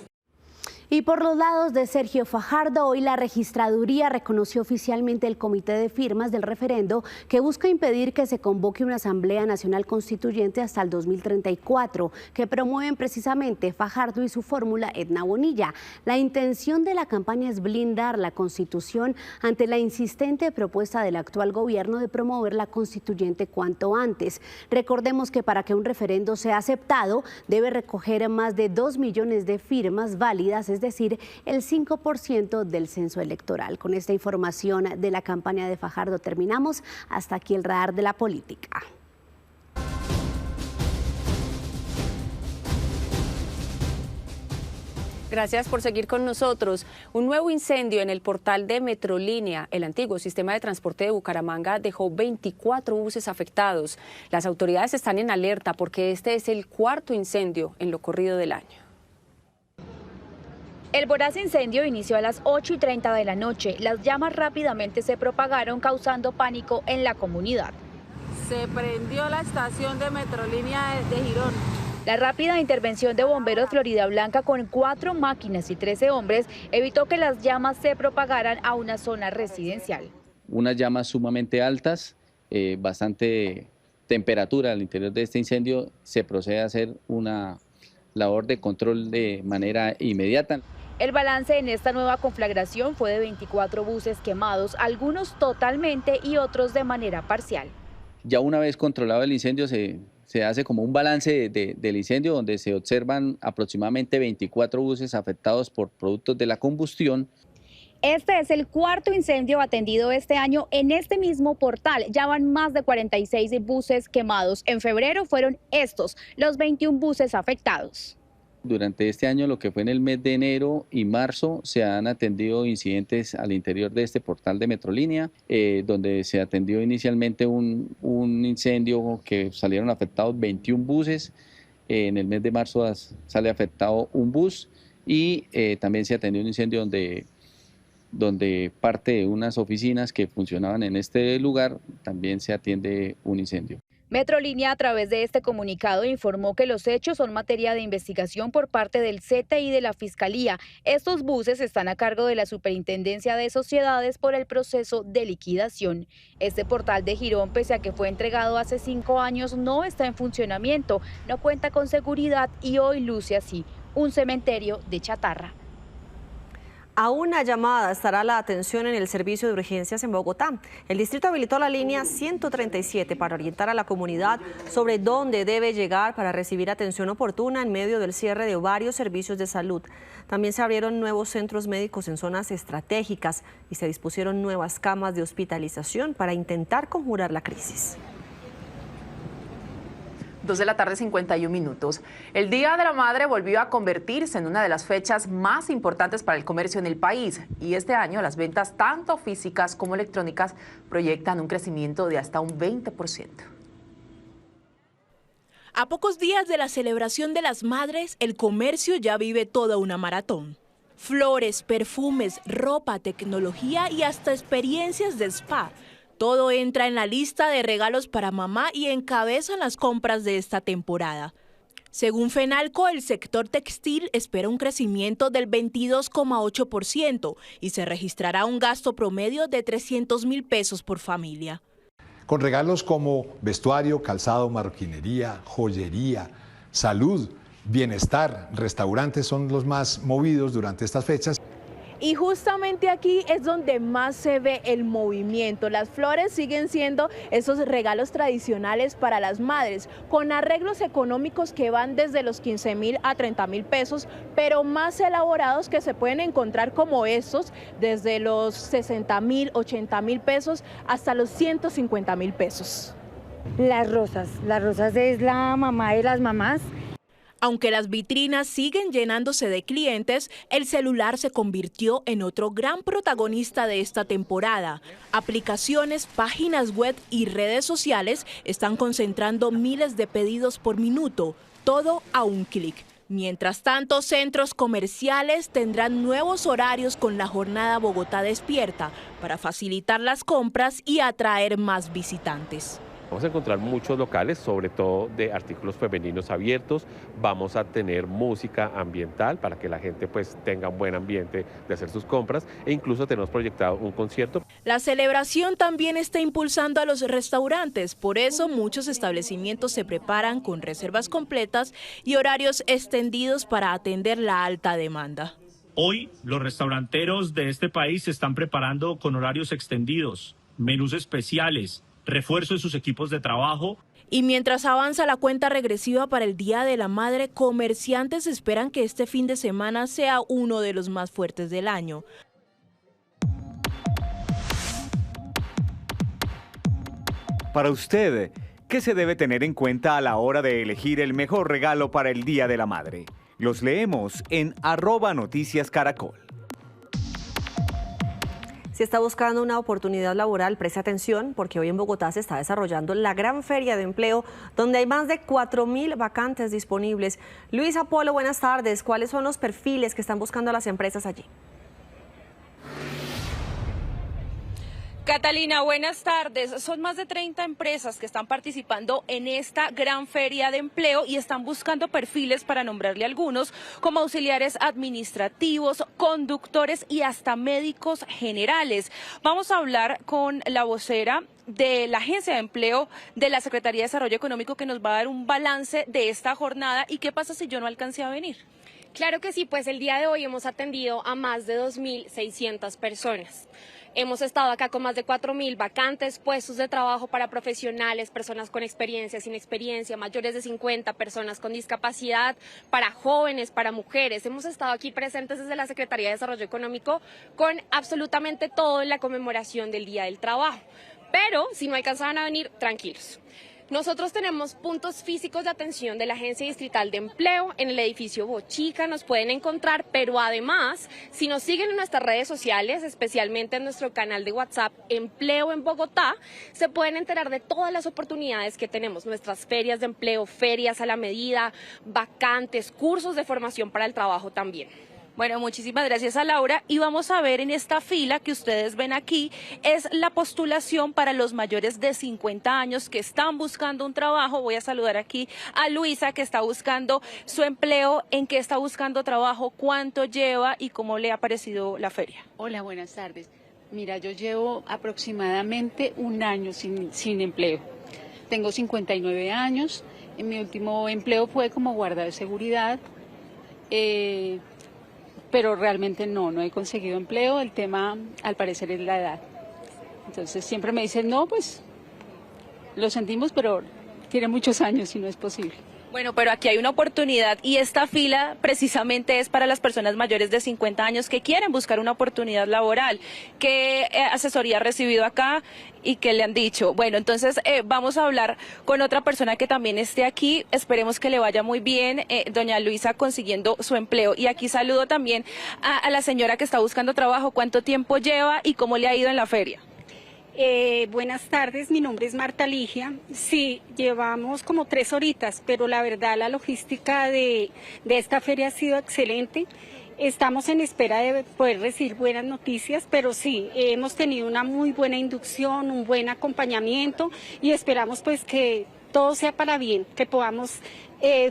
Y por los lados de Sergio Fajardo, hoy la registraduría reconoció oficialmente el comité de firmas del referendo que busca impedir que se convoque una Asamblea Nacional Constituyente hasta el 2034, que promueven precisamente Fajardo y su fórmula Edna Bonilla. La intención de la campaña es blindar la Constitución ante la insistente propuesta del actual gobierno de promover la constituyente cuanto antes. Recordemos que para que un referendo sea aceptado, debe recoger más de 2 millones de firmas válidas, es decir, el 5% del censo electoral. Con esta información de la campaña de Fajardo terminamos. Hasta aquí el radar de la política.
Gracias por seguir con nosotros. Un nuevo incendio en el portal de Metrolínea, el antiguo sistema de transporte de Bucaramanga, dejó 24 buses afectados. Las autoridades están en alerta porque este es el cuarto incendio en lo corrido del año.
El voraz incendio inició a las 8:30 de la noche. Las llamas rápidamente se propagaron, causando pánico en la comunidad.
Se prendió la estación de Metrolínea de Girón.
La rápida intervención de bomberos Florida Blanca con 4 máquinas y 13 hombres evitó que las llamas se propagaran a una zona residencial.
Unas llamas sumamente altas, bastante temperatura al interior de este incendio. Se procede a hacer una labor de control de manera inmediata.
El balance en esta nueva conflagración fue de 24 buses quemados, algunos totalmente y otros de manera parcial.
Ya una vez controlado el incendio se hace como un balance del incendio donde se observan aproximadamente 24 buses afectados por productos de la combustión.
Este es el cuarto incendio atendido este año en este mismo portal. Ya van más de 46 buses quemados. En febrero fueron estos los 21 buses afectados.
Durante este año, lo que fue en el mes de enero y marzo, se han atendido incidentes al interior de este portal de Metrolínea, donde se atendió inicialmente un incendio que salieron afectados 21 buses. En el mes de marzo sale afectado un bus y también se atendió un incendio donde parte de unas oficinas que funcionaban en este lugar también se atiende un incendio.
Metrolínea, a través de este comunicado, informó que los hechos son materia de investigación por parte del CTI y de la Fiscalía. Estos buses están a cargo de la Superintendencia de Sociedades por el proceso de liquidación. Este portal de Girón, pese a que fue entregado hace 5 años, no está en funcionamiento, no cuenta con seguridad y hoy luce así, un cementerio de chatarra.
A una llamada estará la atención en el servicio de urgencias en Bogotá. El distrito habilitó la línea 137 para orientar a la comunidad sobre dónde debe llegar para recibir atención oportuna en medio del cierre de varios servicios de salud. También se abrieron nuevos centros médicos en zonas estratégicas y se dispusieron nuevas camas de hospitalización para intentar conjurar la crisis.
2:51 p.m. El Día de la Madre volvió a convertirse en una de las fechas más importantes para el comercio en el país y este año las ventas tanto físicas como electrónicas proyectan un crecimiento de hasta un 20%.
A pocos días de la celebración de las madres, el comercio ya vive toda una maratón. Flores, perfumes, ropa, tecnología y hasta experiencias de spa. Todo entra en la lista de regalos para mamá y encabezan las compras de esta temporada. Según Fenalco, el sector textil espera un crecimiento del 22,8% y se registrará un gasto promedio de 300.000 pesos por familia.
Con regalos como vestuario, calzado, marroquinería, joyería, salud, bienestar, restaurantes son los más movidos durante estas fechas.
Y justamente aquí es donde más se ve el movimiento. Las flores siguen siendo esos regalos tradicionales para las madres, con arreglos económicos que van desde los 15.000 a 30.000 pesos, pero más elaborados que se pueden encontrar como estos, desde los 60.000, 80.000 pesos hasta los 150.000 pesos.
Las rosas es la mamá de las mamás.
Aunque las vitrinas siguen llenándose de clientes, el celular se convirtió en otro gran protagonista de esta temporada. Aplicaciones, páginas web y redes sociales están concentrando miles de pedidos por minuto, todo a un clic. Mientras tanto, centros comerciales tendrán nuevos horarios con la jornada Bogotá Despierta para facilitar las compras y atraer más visitantes.
Vamos a encontrar muchos locales, sobre todo de artículos femeninos abiertos. Vamos a tener música ambiental para que la gente pues tenga un buen ambiente de hacer sus compras e incluso tenemos proyectado un concierto.
La celebración también está impulsando a los restaurantes, por eso muchos establecimientos se preparan con reservas completas y horarios extendidos para atender la alta demanda.
Hoy los restauranteros de este país se están preparando con horarios extendidos, menús especiales, refuerzo de sus equipos de trabajo.
Y mientras avanza la cuenta regresiva para el Día de la Madre, comerciantes esperan que este fin de semana sea uno de los más fuertes del año.
Para usted, ¿qué se debe tener en cuenta a la hora de elegir el mejor regalo para el Día de la Madre? Los leemos en @noticiascaracol.
Si está buscando una oportunidad laboral, preste atención porque hoy en Bogotá se está desarrollando la gran feria de empleo donde hay más de 4.000 vacantes disponibles. Luis Apolo, buenas tardes. ¿Cuáles son los perfiles que están buscando las empresas allí?
Catalina, buenas tardes. Son más de 30 empresas que están participando en esta gran feria de empleo y están buscando perfiles, para nombrarle algunos, como auxiliares administrativos, conductores y hasta médicos generales. Vamos a hablar con la vocera de la Agencia de Empleo de la Secretaría de Desarrollo Económico, que nos va a dar un balance de esta jornada. ¿Y qué pasa si yo no alcancé a venir?
Claro que sí, pues el día de hoy hemos atendido a más de 2.600 personas. Hemos estado acá con más de 4.000 vacantes, puestos de trabajo para profesionales, personas con experiencia, sin experiencia, mayores de 50, personas con discapacidad, para jóvenes, para mujeres. Hemos estado aquí presentes desde la Secretaría de Desarrollo Económico con absolutamente todo en la conmemoración del Día del Trabajo. Pero si no alcanzaban a venir, tranquilos. Nosotros tenemos puntos físicos de atención de la Agencia Distrital de Empleo en el edificio Bochica, nos pueden encontrar, pero además, si nos siguen en nuestras redes sociales, especialmente en nuestro canal de WhatsApp Empleo en Bogotá, se pueden enterar de todas las oportunidades que tenemos, nuestras ferias de empleo, ferias a la medida, vacantes, cursos de formación para el trabajo también.
Bueno, muchísimas gracias a Laura, y vamos a ver en esta fila que ustedes ven aquí, es la postulación para los mayores de 50 años que están buscando un trabajo. Voy a saludar aquí a Luisa, que está buscando su empleo. ¿En qué está buscando trabajo? ¿Cuánto lleva y cómo le ha parecido la feria?
Hola, buenas tardes. Mira, yo llevo aproximadamente un año sin empleo. Tengo 59 años, mi último empleo fue como guarda de seguridad. Pero realmente no he conseguido empleo. El tema, al parecer, es la edad. Entonces siempre me dicen, no, pues lo sentimos, pero tiene muchos años y no es posible.
Bueno, pero aquí hay una oportunidad y esta fila precisamente es para las personas mayores de 50 años que quieren buscar una oportunidad laboral. ¿Qué asesoría ha recibido acá y qué le han dicho? Bueno, entonces vamos a hablar con otra persona que también esté aquí. Esperemos que le vaya muy bien, doña Luisa, consiguiendo su empleo. Y aquí saludo también a la señora que está buscando trabajo. ¿Cuánto tiempo lleva y cómo le ha ido en la feria?
Buenas tardes, mi nombre es Marta Ligia. Sí, llevamos como 3 horitas, pero la verdad la logística de esta feria ha sido excelente. Estamos en espera de poder recibir buenas noticias, pero sí, hemos tenido una muy buena inducción, un buen acompañamiento y esperamos pues que todo sea para bien, que podamos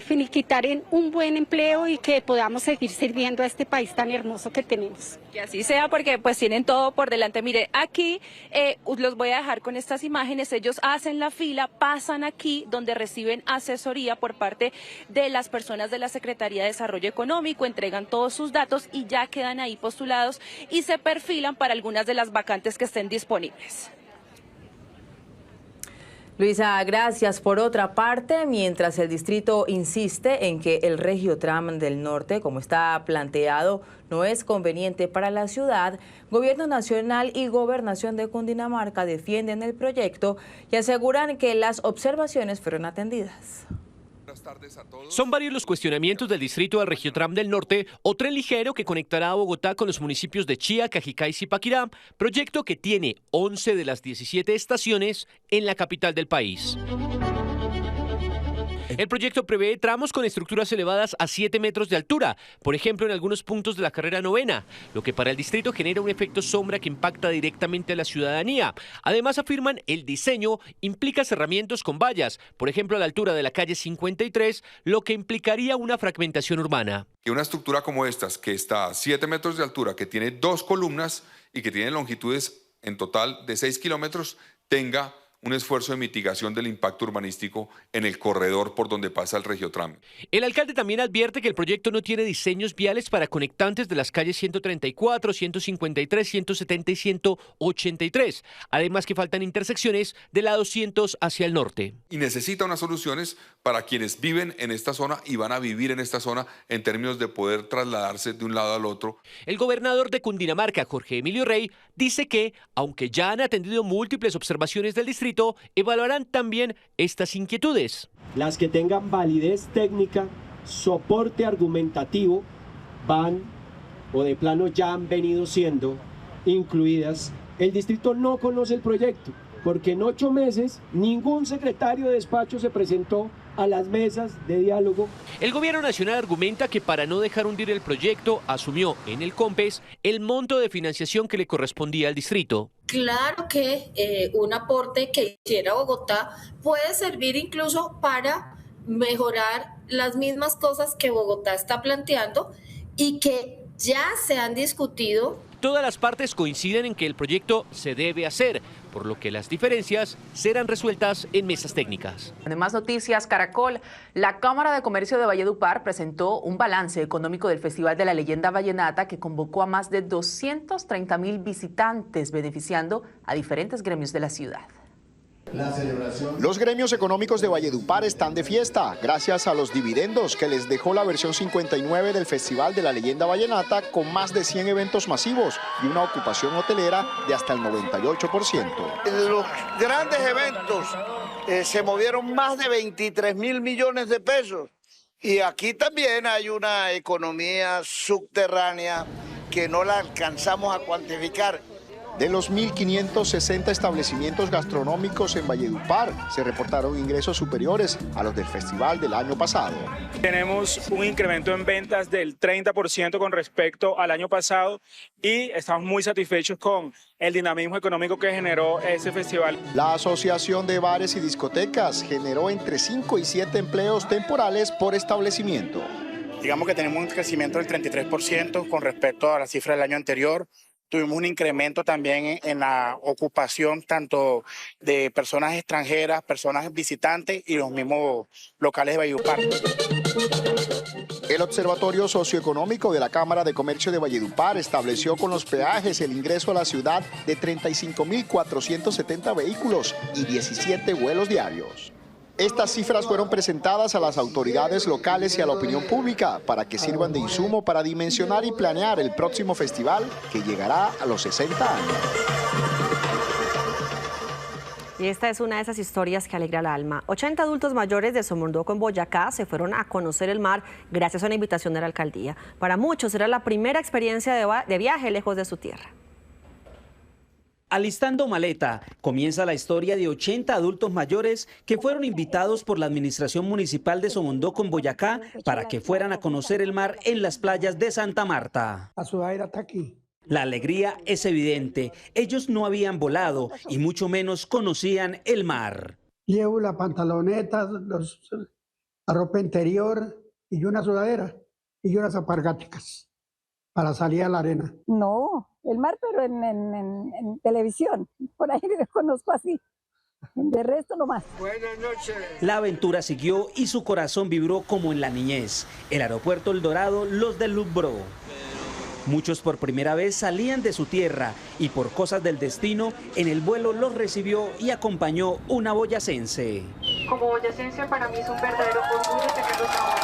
finiquitar en un buen empleo y que podamos seguir sirviendo a este país tan hermoso que tenemos.
Que así sea, porque pues tienen todo por delante. Mire, aquí los voy a dejar con estas imágenes. Ellos hacen la fila, pasan aquí donde reciben asesoría por parte de las personas de la Secretaría de Desarrollo Económico, entregan todos sus datos y ya quedan ahí postulados y se perfilan para algunas de las vacantes que estén disponibles.
Luisa, gracias. Por otra parte, mientras el distrito insiste en que el Regiotram del Norte, como está planteado, no es conveniente para la ciudad, Gobierno Nacional y Gobernación de Cundinamarca defienden el proyecto y aseguran que las observaciones fueron atendidas.
Son varios los cuestionamientos del distrito del Regiotram del Norte o tren ligero que conectará a Bogotá con los municipios de Chía, Cajicá y Zipaquirá, proyecto que tiene 11 de las 17 estaciones en la capital del país. El proyecto prevé tramos con estructuras elevadas a 7 metros de altura, por ejemplo en algunos puntos de la carrera 9ª, lo que para el distrito genera un efecto sombra que impacta directamente a la ciudadanía. Además afirman el diseño implica cerramientos con vallas, por ejemplo a la altura de la calle 53, lo que implicaría una fragmentación urbana.
Que una estructura como estas, que está a 7 metros de altura, que tiene 2 columnas y que tiene longitudes en total de 6 kilómetros, tenga un esfuerzo de mitigación del impacto urbanístico en el corredor por donde pasa el Regiotram.
El alcalde también advierte que el proyecto no tiene diseños viales para conectantes de las calles 134, 153, 170 y 183. Además que faltan intersecciones de la 200 hacia el norte.
Y necesita unas soluciones para quienes viven en esta zona y van a vivir en esta zona en términos de poder trasladarse de un lado al otro.
El gobernador de Cundinamarca, Jorge Emilio Rey, dice que, aunque ya han atendido múltiples observaciones del distrito, evaluarán también estas inquietudes.
Las que tengan validez técnica
soporte argumentativo van o de plano ya han venido siendo incluidas. El distrito no conoce el proyecto porque en 8 meses ningún secretario de despacho se presentó a las mesas de diálogo.
El gobierno nacional argumenta que para no dejar hundir el proyecto asumió en el COMPES el monto de financiación que le correspondía al distrito.
Claro que un aporte que hiciera Bogotá puede servir incluso para mejorar las mismas cosas que Bogotá está planteando y que ya se han discutido.
Todas las partes coinciden en que el proyecto se debe hacer, por lo que las diferencias serán resueltas en mesas técnicas.
En más noticias, Caracol, la Cámara de Comercio de Valledupar presentó un balance económico del Festival de la Leyenda Vallenata que convocó a más de 230.000 visitantes, beneficiando a diferentes gremios de la ciudad.
Los gremios económicos de Valledupar están de fiesta gracias a los dividendos que les dejó la versión 59 del Festival de la Leyenda Vallenata, con más de 100 eventos masivos y una ocupación hotelera de hasta el 98%.
Los grandes eventos se movieron más de 23.000 millones de pesos y aquí también hay una economía subterránea que no la alcanzamos a cuantificar.
De los 1.560 establecimientos gastronómicos en Valledupar, se reportaron ingresos superiores a los del festival del año pasado.
Tenemos un incremento en ventas del 30% con respecto al año pasado y estamos muy satisfechos con el dinamismo económico que generó ese festival.
La Asociación de Bares y Discotecas generó entre 5 y 7 empleos temporales por establecimiento.
Digamos que tenemos un crecimiento del 33% con respecto a la cifra del año anterior. Tuvimos un incremento también en la ocupación tanto de personas extranjeras, personas visitantes y los mismos locales de Valledupar.
El Observatorio Socioeconómico de la Cámara de Comercio de Valledupar estableció con los peajes el ingreso a la ciudad de 35.470 vehículos y 17 vuelos diarios. Estas cifras fueron presentadas a las autoridades locales y a la opinión pública para que sirvan de insumo para dimensionar y planear el próximo festival que llegará a los 60 años.
Y esta es una de esas historias que alegra el alma. 80 adultos mayores de Somondocó en Boyacá se fueron a conocer el mar gracias a una invitación de la alcaldía. Para muchos era la primera experiencia de viaje lejos de su tierra.
Alistando maleta, comienza la historia de 80 adultos mayores que fueron invitados por la Administración Municipal de Somondocó en Boyacá para que fueran a conocer el mar en las playas de Santa Marta.
La ciudad está aquí.
La alegría es evidente. Ellos no habían volado y mucho menos conocían el mar.
Llevo la pantaloneta, la ropa interior y una sudadera y unas alpargáticas para salir a la arena.
No, el mar, pero en televisión. Por ahí lo conozco así. De resto, no más.
Buenas noches.
La aventura siguió y su corazón vibró como en la niñez. El aeropuerto El Dorado los deslumbró. Muchos por primera vez salían de su tierra y por cosas del destino, en el vuelo los recibió y acompañó una boyacense.
Como boyacense, para mí es un verdadero orgullo tenerlos ahora.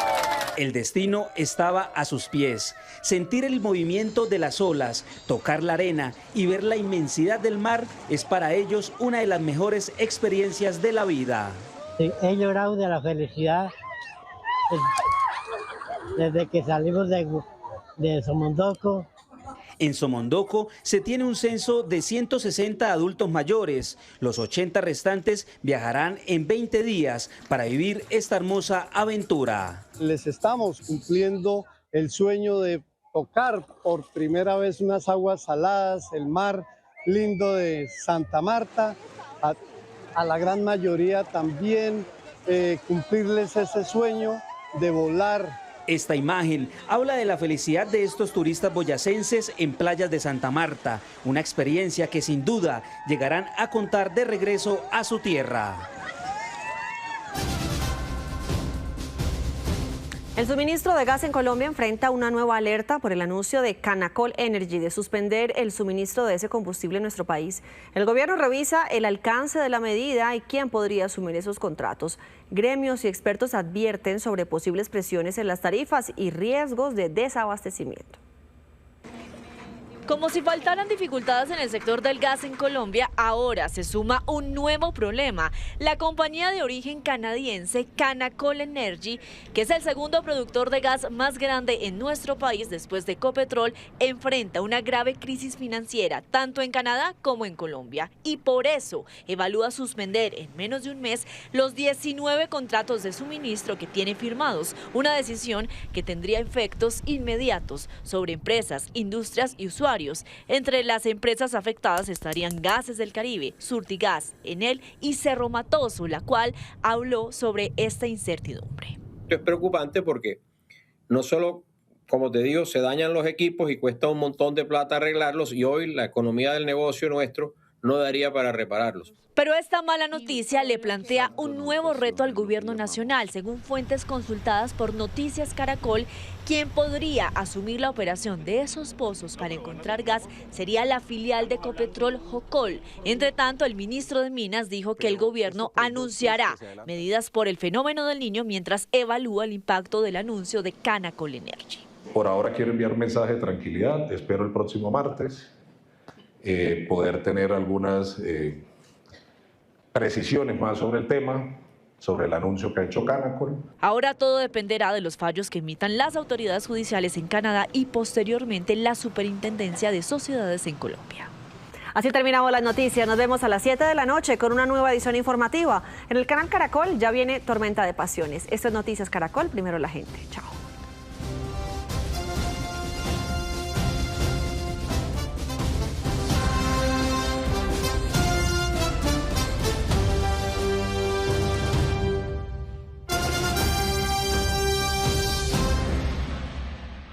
El destino estaba a sus pies. Sentir el movimiento de las olas, tocar la arena y ver la inmensidad del mar es para ellos una de las mejores experiencias de la vida.
He llorado de la felicidad desde que salimos de Somondocó.
En Somondocó se tiene un censo de 160 adultos mayores. Los 80 restantes viajarán en 20 días para vivir esta hermosa aventura.
Les estamos cumpliendo el sueño de tocar por primera vez unas aguas saladas, el mar lindo de Santa Marta. A la gran mayoría también cumplirles ese sueño de volar.
Esta imagen habla de la felicidad de estos turistas boyacenses en playas de Santa Marta, una experiencia que sin duda llegarán a contar de regreso a su tierra.
El suministro de gas en Colombia enfrenta una nueva alerta por el anuncio de Canacol Energy de suspender el suministro de ese combustible en nuestro país. El gobierno revisa el alcance de la medida y quién podría asumir esos contratos. Gremios y expertos advierten sobre posibles presiones en las tarifas y riesgos de desabastecimiento.
Como si faltaran dificultades en el sector del gas en Colombia, ahora se suma un nuevo problema. La compañía de origen canadiense Canacol Energy, que es el segundo productor de gas más grande en nuestro país después de Ecopetrol, enfrenta una grave crisis financiera tanto en Canadá como en Colombia. Y por eso evalúa suspender en menos de un mes los 19 contratos de suministro que tiene firmados, una decisión que tendría efectos inmediatos sobre empresas, industrias y usuarios. Entre las empresas afectadas estarían Gases del Caribe, Surtigas, Enel y Cerro Matoso, la cual habló sobre esta incertidumbre.
Es preocupante porque no solo, como te digo, se dañan los equipos y cuesta un montón de plata arreglarlos, y hoy la economía del negocio nuestro no daría para repararlos.
Pero esta mala noticia le plantea un nuevo reto al gobierno nacional, según fuentes consultadas por Noticias Caracol. Quien podría asumir la operación de esos pozos para encontrar gas sería la filial de Ecopetrol Jocol. Entre tanto, el ministro de Minas dijo que el gobierno anunciará medidas por el fenómeno del Niño mientras evalúa el impacto del anuncio de Canacol Energy.
Por ahora quiero enviar un mensaje de tranquilidad. Espero el próximo martes poder tener algunas precisiones más sobre el tema, sobre el anuncio que ha hecho Canacol.
Ahora todo dependerá de los fallos que emitan las autoridades judiciales en Canadá y posteriormente la Superintendencia de Sociedades en Colombia.
Así terminamos las noticias. Nos vemos a las 7 de la noche con una nueva edición informativa. En el canal Caracol ya viene Tormenta de Pasiones. Esto es Noticias Caracol, primero la gente. Chao.